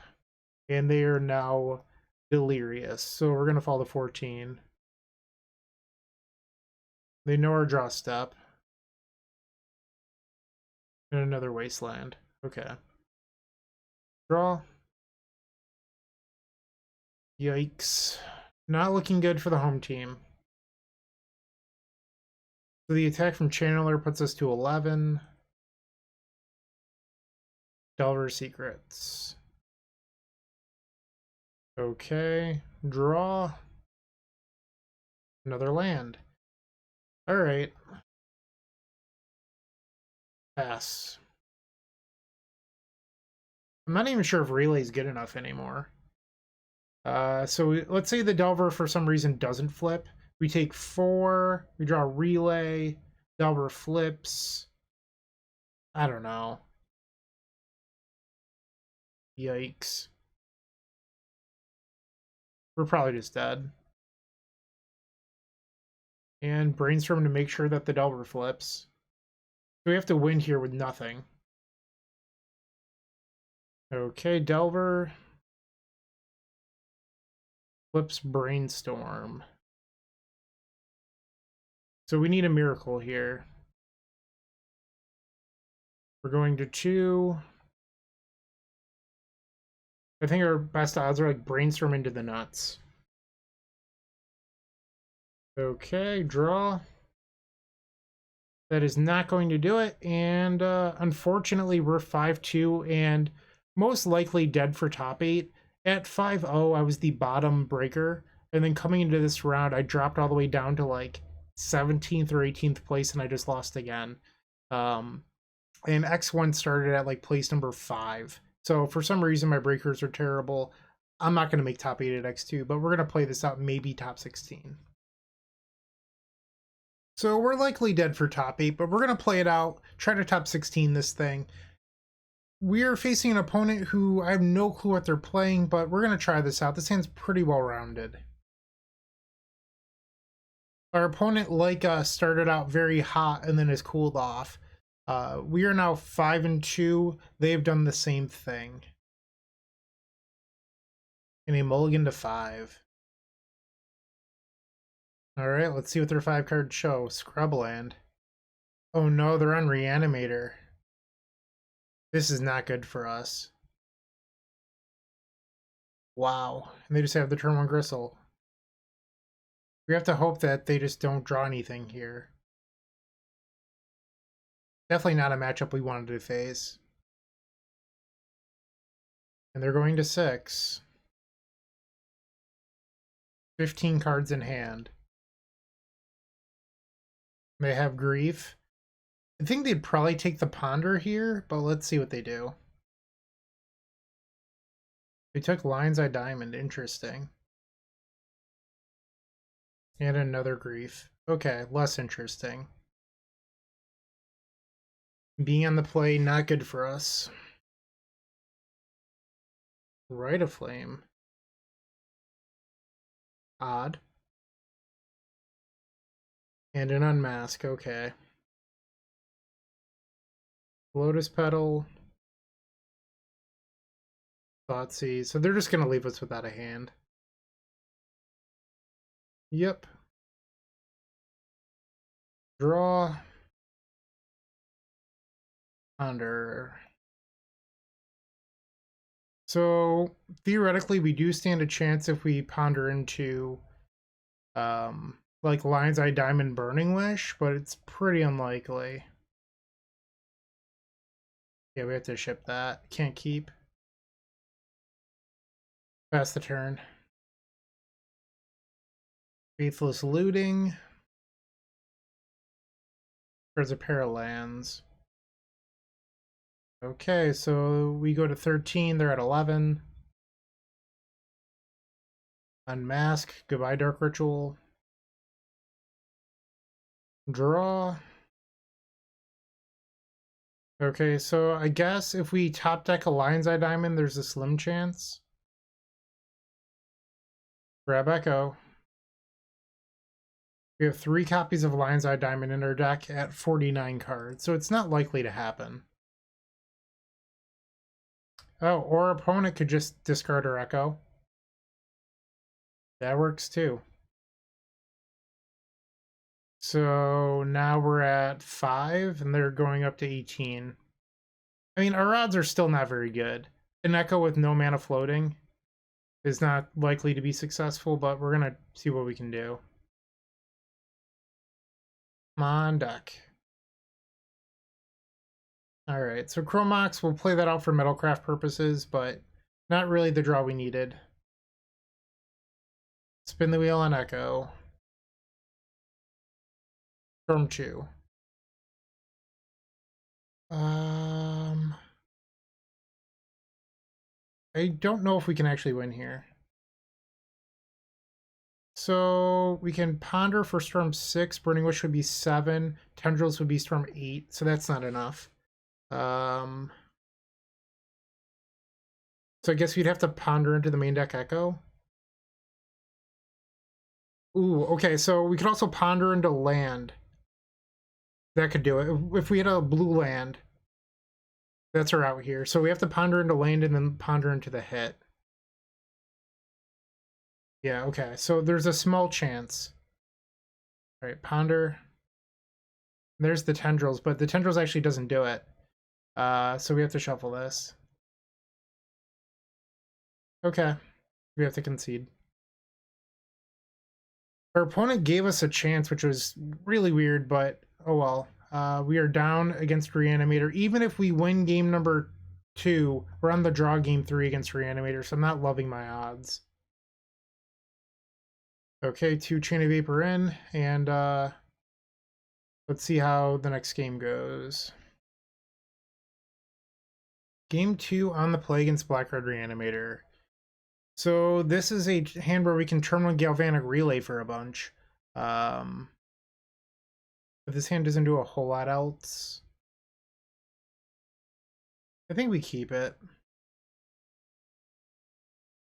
And they are now delirious. So we're going to fall to 14. They know our draw step. And another Wasteland. Okay. Draw. Yikes. Not looking good for the home team. So the attack from Channeler puts us to 11. Delver Secrets. Okay. Draw. Another land. Alright. Pass. I'm not even sure if Relay is good enough anymore. So let's say the Delver for some reason doesn't flip. We take 4, we draw Relay, Delver flips. I don't know. Yikes. We're probably just dead. And Brainstorm to make sure that the Delver flips. So we have to win here with nothing. Okay, Delver flips Brainstorm. So we need a miracle here. We're going to 2. I think our best odds are like Brainstorm into the nuts. Okay, draw. That is not going to do it. And unfortunately, we're 5-2 and most likely dead for top 8. At 5-0, I was the bottom breaker. And then coming into this round, I dropped all the way down to like 17th or 18th place and I just lost again. And X1 started at like place number 5. So for some reason, my breakers are terrible. I'm not going to make top 8 at X2, but we're going to play this out, maybe top 16. So we're likely dead for top 8, but we're going to play it out, try to top 16 this thing. We're facing an opponent who I have no clue what they're playing, but we're going to try this out. This hand's pretty well rounded. Our opponent, like us, started out very hot and then has cooled off. We are now 5-2. They've done the same thing. And a mulligan to 5. Alright, let's see what their 5 cards show. Scrubland. Oh no, they're on Reanimator. This is not good for us. Wow. And they just have the turn 1 Gristle. We have to hope that they just don't draw anything here. Definitely not a matchup we wanted to face. And they're going to 6. 15 cards in hand. They have Grief. I think they'd probably take the Ponder here, but let's see what they do. They took Lion's Eye Diamond. Interesting. And another Grief. Okay, less interesting. Being on the play, not good for us. Rite of Flame. Odd. And an Unmask, okay. Lotus Petal. Thoughtseize. So they're just going to leave us without a hand. Yep. Draw. Ponder. So theoretically, we do stand a chance if we ponder into like Lion's Eye Diamond Burning Wish, but it's pretty unlikely. Yeah, we have to ship that. Can't keep. Pass the turn. Faithless Looting. There's a pair of lands. Okay, so we go to 13, they're at 11. Unmask, goodbye Dark Ritual. Draw. Okay, so I guess if we top deck a Lion's Eye Diamond, there's a slim chance. Grab Echo. We have 3 copies of Lion's Eye Diamond in our deck at 49 cards, so it's not likely to happen. Oh, or opponent could just discard our Echo. That works too. So now we're at 5, and they're going up to 18. I mean, our odds are still not very good. An Echo with no mana floating is not likely to be successful, but we're going to see what we can do. Come on, deck. Alright, so Chromox, we'll play that out for Metalcraft purposes, but not really the draw we needed. Spin the wheel on Echo. Turn 2. I don't know if we can actually win here. So we can Ponder for Storm 6, Burning Wish would be 7, Tendrils would be Storm 8, so that's not enough. So I guess we'd have to Ponder into the main deck Echo. Ooh, okay, so we could also Ponder into land. That could do it. If we had a blue land, that's our out here. So we have to Ponder into land and then Ponder into the hit. Yeah, okay, so there's a small chance. All right, Ponder. There's the Tendrils, but the Tendrils actually doesn't do it. So we have to shuffle this. Okay, we have to concede. Our opponent gave us a chance, which was really weird, but oh well. We are down against Reanimator. Even if we win game number 2, we're on the draw game 3 against Reanimator, so I'm not loving my odds. Okay, 2 Chain of Vapor in, and let's see how the next game goes. Game 2 on the play against Blackguard Reanimator. So this is a hand where we can turn on Galvanic Relay for a bunch. But this hand doesn't do a whole lot else. I think we keep it.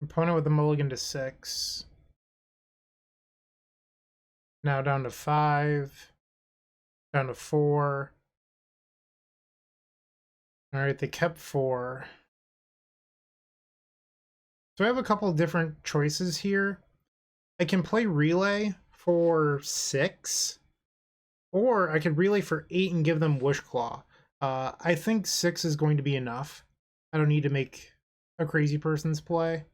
Opponent with a mulligan to 6. Now down to 5. Down to 4. Alright, they kept 4. So I have a couple of different choices here. I can play Relay for 6. Or I could Relay for 8 and give them Wishclaw. I think 6 is going to be enough. I don't need to make a crazy person's play.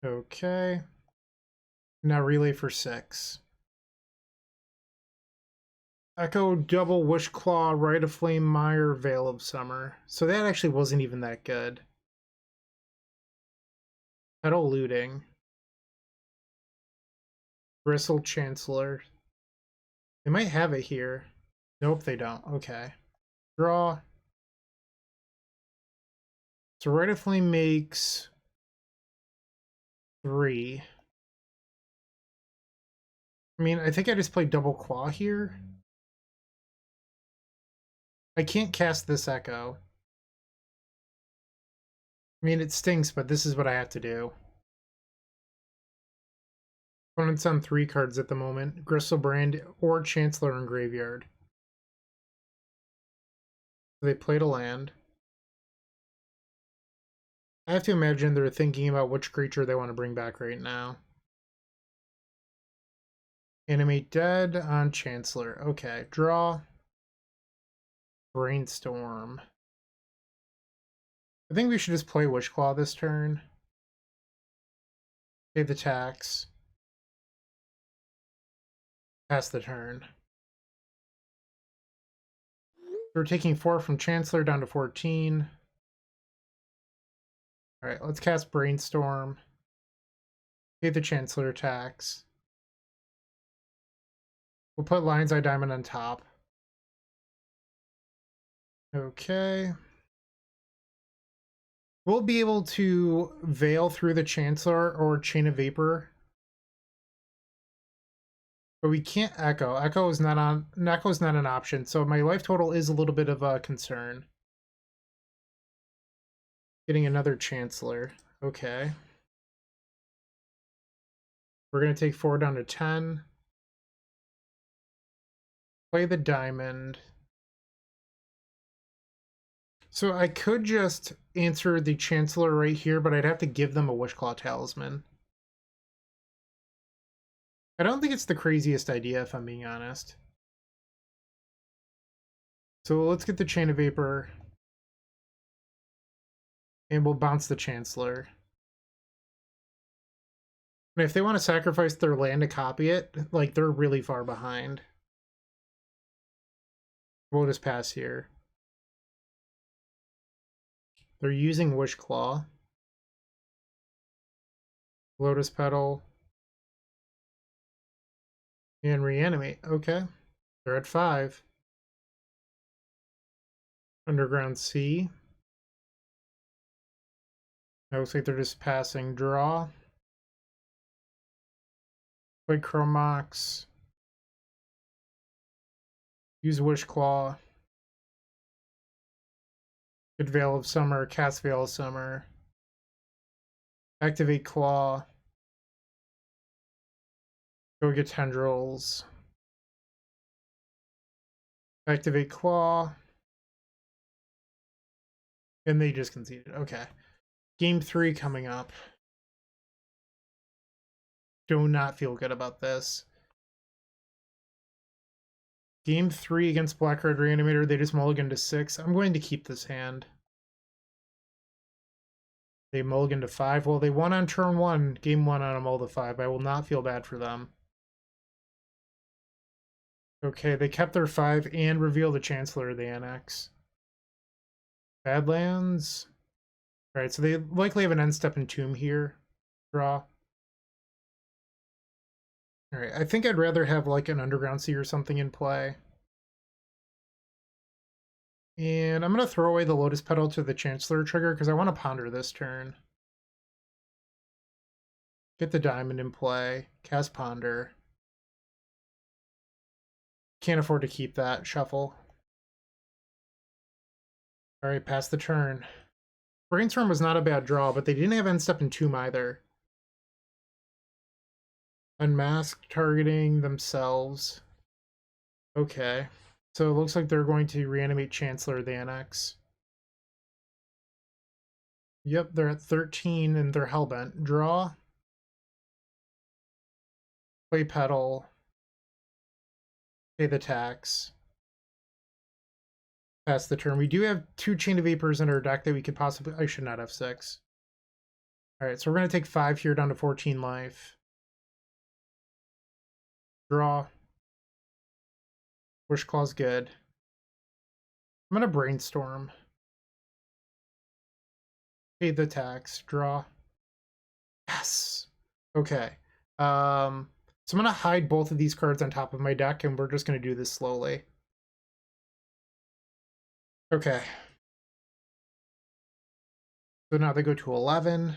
Okay. Now Relay for 6. Echo, double, Wishclaw, Rite of Flame, Mire, Veil of Summer. So that actually wasn't even that good. Petal Looting. Bristle Chancellor. They might have it here. Nope, they don't. Okay. Draw. So Rite of Flame makes 3. I mean, I think I just played double Claw here. I can't cast this Echo. I mean, it stinks, but this is what I have to do. Opponent's on 3 cards at the moment. Gristlebrand or Chancellor in graveyard. They played a land. I have to imagine they're thinking about which creature they want to bring back right now. Animate Dead on Chancellor. Okay, draw. Brainstorm. I think we should just play Wishclaw this turn. Pay the tax. Pass the turn. We're taking 4 from Chancellor down to 14. Alright, let's cast Brainstorm. Pay the Chancellor tax. We'll put Lion's Eye Diamond on top. Okay. We'll be able to Veil through the Chancellor or Chain of Vapor. But we can't Echo. Echo is not an option, so my life total is a little bit of a concern. Getting another Chancellor. Okay. We're going to take 4 down to 10. Play the Diamond. So I could just answer the Chancellor right here, but I'd have to give them a Wishclaw Talisman. I don't think it's the craziest idea, if I'm being honest. So let's get the Chain of Vapor. And we'll bounce the Chancellor. And if they want to sacrifice their land to copy it, like, they're really far behind. We'll just pass here. They're using Wishclaw. Lotus Petal. And Reanimate. Okay. They're at 5. Underground Sea. It looks like they're just passing draw. Play Chromox. Use Wishclaw. Get Veil of Summer. Cast Veil of Summer. Activate Claw. Go get Tendrils. Activate Claw. And they just conceded. Okay. Game 3 coming up. Do not feel good about this. Game 3 against Black Red Reanimator. They just mulligan to 6. I'm going to keep this hand. They mulligan to 5. Well, they won on turn 1. Game 1 on a mull to 5. I will not feel bad for them. Okay, they kept their 5 and reveal the Chancellor of the Annex. Badlands. Alright, so they likely have an end step Entomb here. Draw. Alright, I think I'd rather have like an Underground Sea or something in play. And I'm going to throw away the Lotus Petal to the Chancellor trigger because I want to ponder this turn. Get the Diamond in play. Cast Ponder. Can't afford to keep that. Shuffle. Alright, pass the turn. Brainstorm was not a bad draw, but they didn't have end step Entomb either. Unmask targeting themselves. Okay. So it looks like they're going to reanimate Chancellor of the Annex. Yep, they're at 13 and they're hellbent. Draw. Play Petal. Pay the tax. Pass the turn. We do have 2 Chain of Vapors in our deck that we could possibly... I should not have 6. Alright, so we're going to take 5 here down to 14 life. Draw. Wish Claw's good. I'm going to Brainstorm. Pay the tax. Draw. Yes! Okay. So I'm going to hide both of these cards on top of my deck, and we're just going to do this slowly. Okay. So now they go to 11.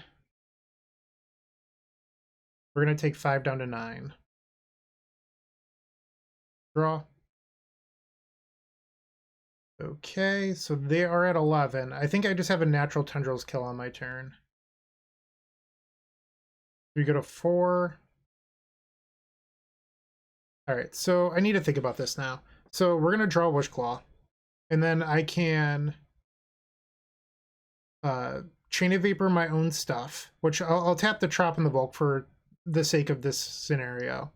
We're going to take 5 down to 9. Draw. Okay, so they are at 11. I think I just have a natural Tendrils kill on my turn. We go to 4. Alright, so I need to think about this now. So we're going to draw Wish Claw. And then I can Chain of Vapor my own stuff, which I'll tap the Trop and the Bulk for the sake of this scenario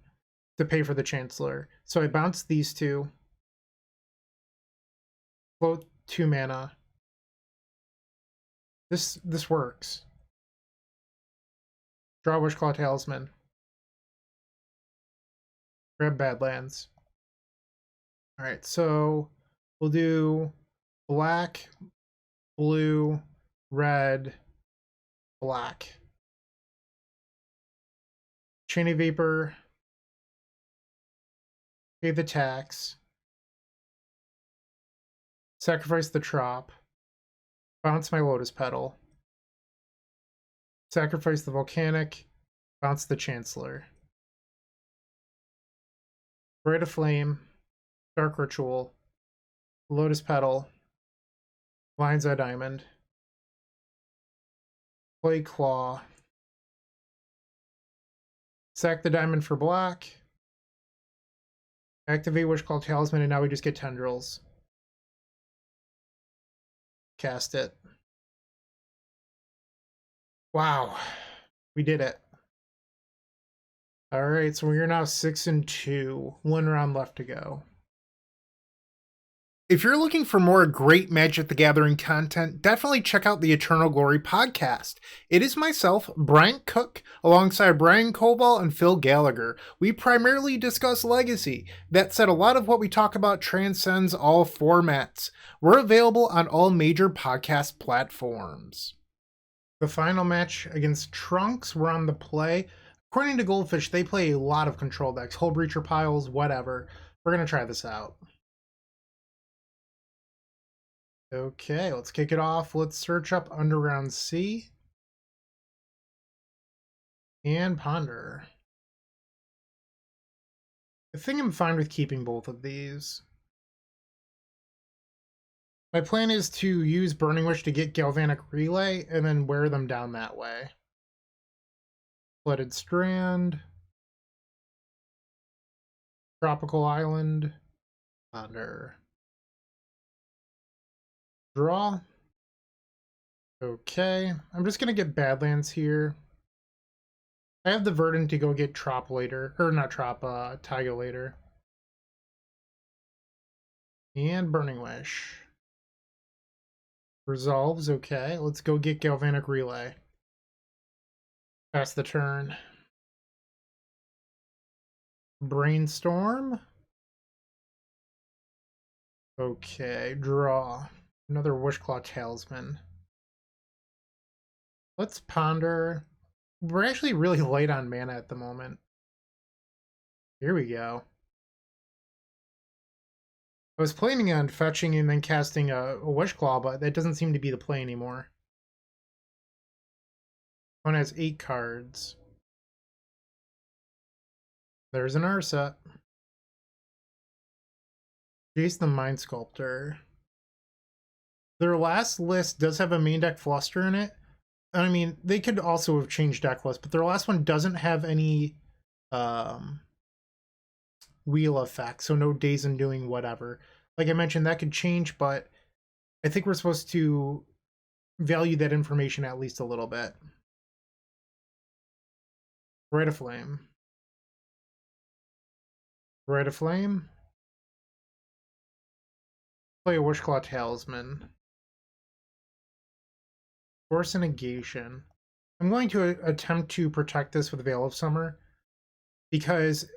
to pay for the Chancellor. So I bounce these 2. Float 2 mana. This works. Draw Wishclaw Talisman. Grab Badlands. Alright, so we'll do black, blue, red, black. Chain of Vapor. Pay the tax. Sacrifice the Trop. Bounce my Lotus Petal. Sacrifice the Volcanic. Bounce the Chancellor. Rite of Flame. Dark Ritual. Lotus Petal. Lion's Eye Diamond. Play Claw. Sack the Diamond for black. Activate Wishclaw Talisman, and now we just get Tendrils. Cast it. Wow. We did it. Alright, so we're now 6-2. 1 round left to go. If you're looking for more great Magic the Gathering content, definitely check out the Eternal Glory podcast. It is myself, Bryant Cook, alongside Brian Koval and Phil Gallagher. We primarily discuss Legacy. That said, a lot of what we talk about transcends all formats. We're available on all major podcast platforms. The final match against Trunks, we're on the play. According to Goldfish, they play a lot of control decks, Hull Breacher piles, whatever. We're going to try this out. Okay, let's kick it off. Let's search up Underground Sea. And Ponder. I think I'm fine with keeping both of these. My plan is to use Burning Wish to get Galvanic Relay and then wear them down that way. Flooded Strand. Tropical Island. Ponder. Draw. Okay, I'm just going to get Badlands here. I have the Verdant to go get Trop later. Or not Trop, Taiga later. And Burning Wish. Resolves, okay. Let's go get Galvanic Relay. Pass the turn. Brainstorm. Okay, draw. Another Wishclaw Talisman. Let's Ponder. We're actually really light on mana at the moment. Here we go. I was planning on fetching and then casting a Wishclaw, but that doesn't seem to be the play anymore. One has 8 cards. There's an Ursa. Jace the Mind Sculptor. Their last list does have a main deck Fluster in it. I mean, they could also have changed deck list, but their last one doesn't have any um, wheel effect, so no days undoing whatever. Like I mentioned, that could change, but I think we're supposed to value that information at least a little bit. Rite of Flame. Rite of Flame. Play a Wishclaw Talisman. Force a Negation. I'm going to attempt to protect this with Veil of Summer because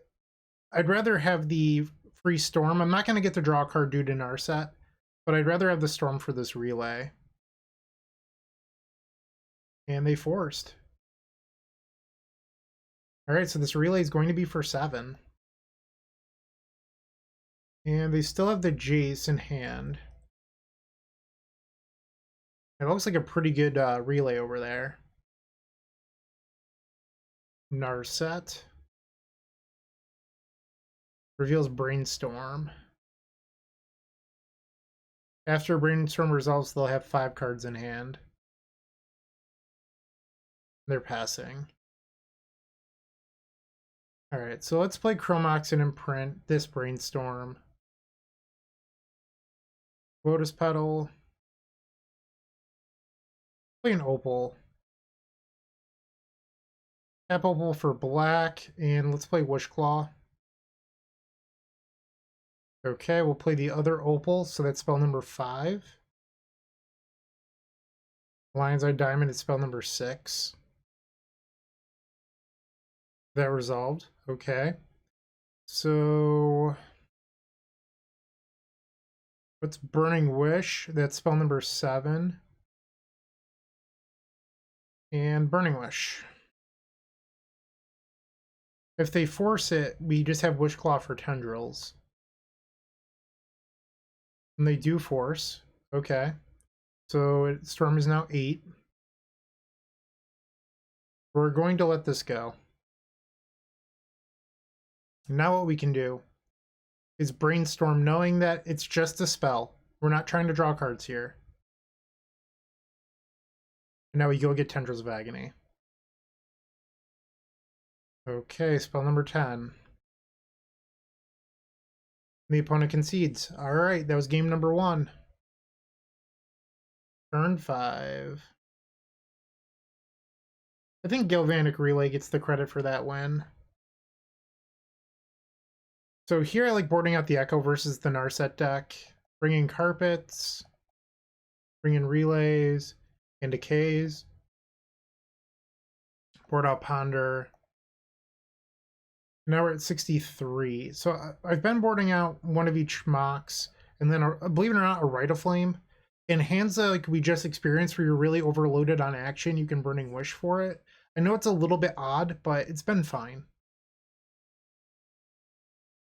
I'd rather have the free Storm. I'm not going to get the draw card due to Narset, but I'd rather have the Storm for this relay. And they forced. Alright, so this relay is going to be for 7. And they still have the Jace in hand. It looks like a pretty good relay over there. Narset. Reveals Brainstorm. After Brainstorm resolves, they'll have 5 cards in hand. They're passing. Alright, so let's play Chromox and imprint this Brainstorm. Lotus Petal. Play an Opal. Tap Opal for black, and let's play Wishclaw. Okay, we'll play the other Opal, so that's spell number 5. Lion's Eye Diamond is spell number 6. That resolved. Okay. So what's Burning Wish? That's spell number 7. And Burning Wish. If they force it, we just have Wishclaw for Tendrils. And they do force. Okay. So Storm is now 8. We're going to let this go. Now what we can do is Brainstorm, knowing that it's just a spell. We're not trying to draw cards here. And now we go get Tendrils of Agony. Okay, spell number 10. The opponent concedes. Alright, that was game number 1. Turn 5. I think Galvanic Relay gets the credit for that win. So here I like boarding out the Echo versus the Narset deck. Bring in Carpets. Bring in Relays. And Decays. Board out Ponder. Now we're at 63. So I've been boarding out one of each Mox. And then, believe it or not, a Rite of Flame. In hands like we just experienced where you're really overloaded on action, you can Burning Wish for it. I know it's a little bit odd, but it's been fine.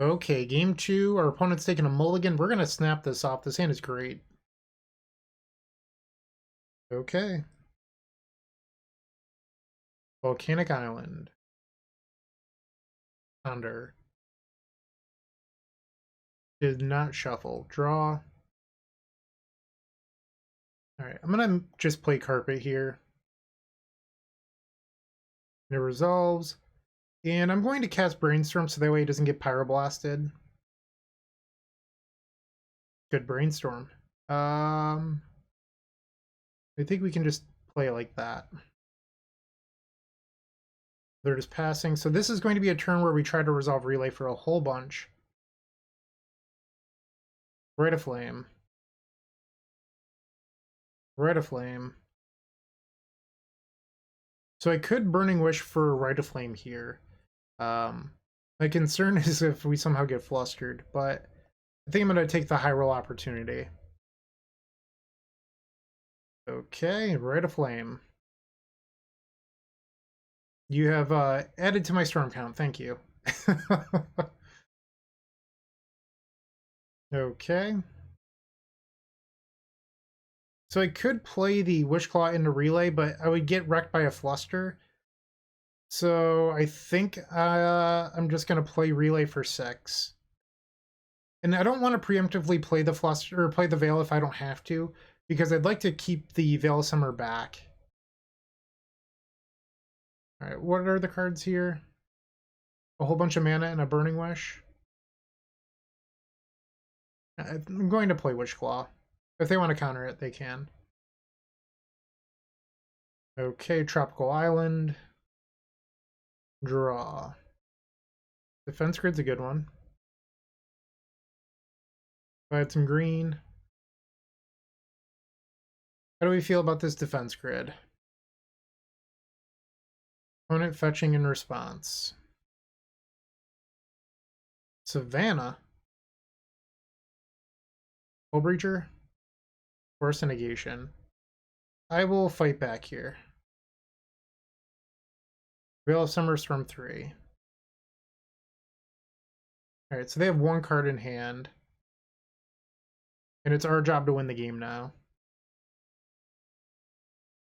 Okay, game 2. Our opponent's taking a mulligan. We're going to snap this off. This hand is great. Okay. Volcanic Island. Ponder. Did not shuffle. Draw. Alright, I'm going to just play Carpet here. It resolves. And I'm going to cast Brainstorm so that way it doesn't get Pyroblasted. Good Brainstorm. I think we can just play it like that. They're just passing. So this is going to be a turn where we try to resolve Relay for a whole bunch. Rite of Flame. Rite of Flame. So I could Burning Wish for Rite of Flame here. My concern is if we somehow get flustered, but I think I'm going to take the high roll opportunity. Okay, Rite of Flame. You have added to my storm count, thank you. Okay. So I could play the Wishclaw into Relay, but I would get wrecked by a Fluster. So I think I'm just going to play Relay for 6. And I don't want to preemptively play the Fluster or play the Veil if I don't have to, because I'd like to keep the Veil of Summer back. Alright, what are the cards here? a whole bunch of mana and a Burning Wish. I'm going to play Wishclaw. If they want to counter it, they can. Okay, Tropical Island. Draw. Defense Grid's a good one. I had some green. How do we feel about this defense grid? Opponent fetching in response. Savannah. Hull Breacher. Force a negation. I will fight back here. Veil of Summer Storm 3. Alright, so they have one card in hand. And it's our job to win the game now.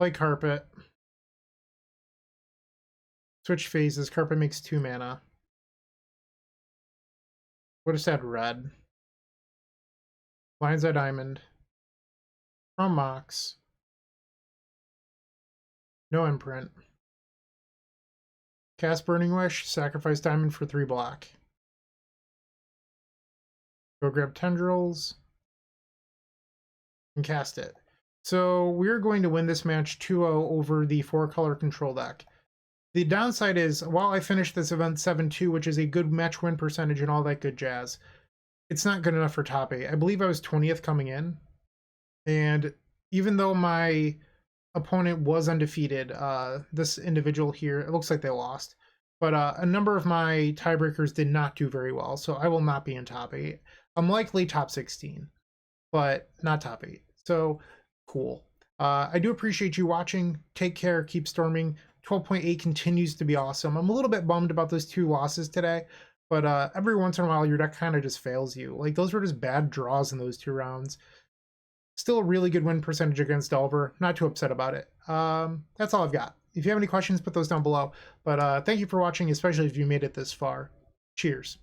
Play Carpet. Switch phases. Carpet makes 2 mana. What is that? Red. Lion's Eye Diamond. From Mox. No imprint. Cast Burning Wish. Sacrifice Diamond for 3 black. Go grab Tendrils. And cast it. So we're going to win this match 2-0 over the 4-color control deck. The downside is, while I finished this event 7-2, which is a good match win percentage and all that good jazz, it's not good enough for top 8. I believe I was 20th coming in. And even though my opponent was undefeated, this individual here, it looks like they lost. But a number of my tiebreakers did not do very well, so I will not be in top 8. I'm likely top 16, but not top 8. So, cool. I do appreciate you watching. Take care. Keep storming. 12.8 continues to be awesome. I'm a little bit bummed about those 2 losses today, but every once in a while your deck kind of just fails you. Like, those were just bad draws in those 2 rounds. Still a really good win percentage against Delver. Not too upset about it. That's all I've got. If you have any questions, put those down below. But thank you for watching, especially if you made it this far. Cheers.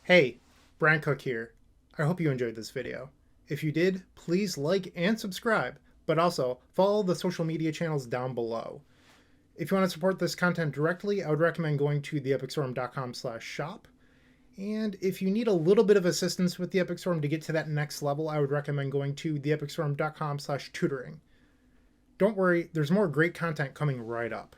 Hey, Bryant Cook here. I hope you enjoyed this video. If you did, please like and subscribe, but also follow the social media channels down below. If you want to support this content directly, I would recommend going to theepicstorm.com/shop. And if you need a little bit of assistance with the Epic Storm to get to that next level, I would recommend going to theepicstorm.com/tutoring. Don't worry, there's more great content coming right up.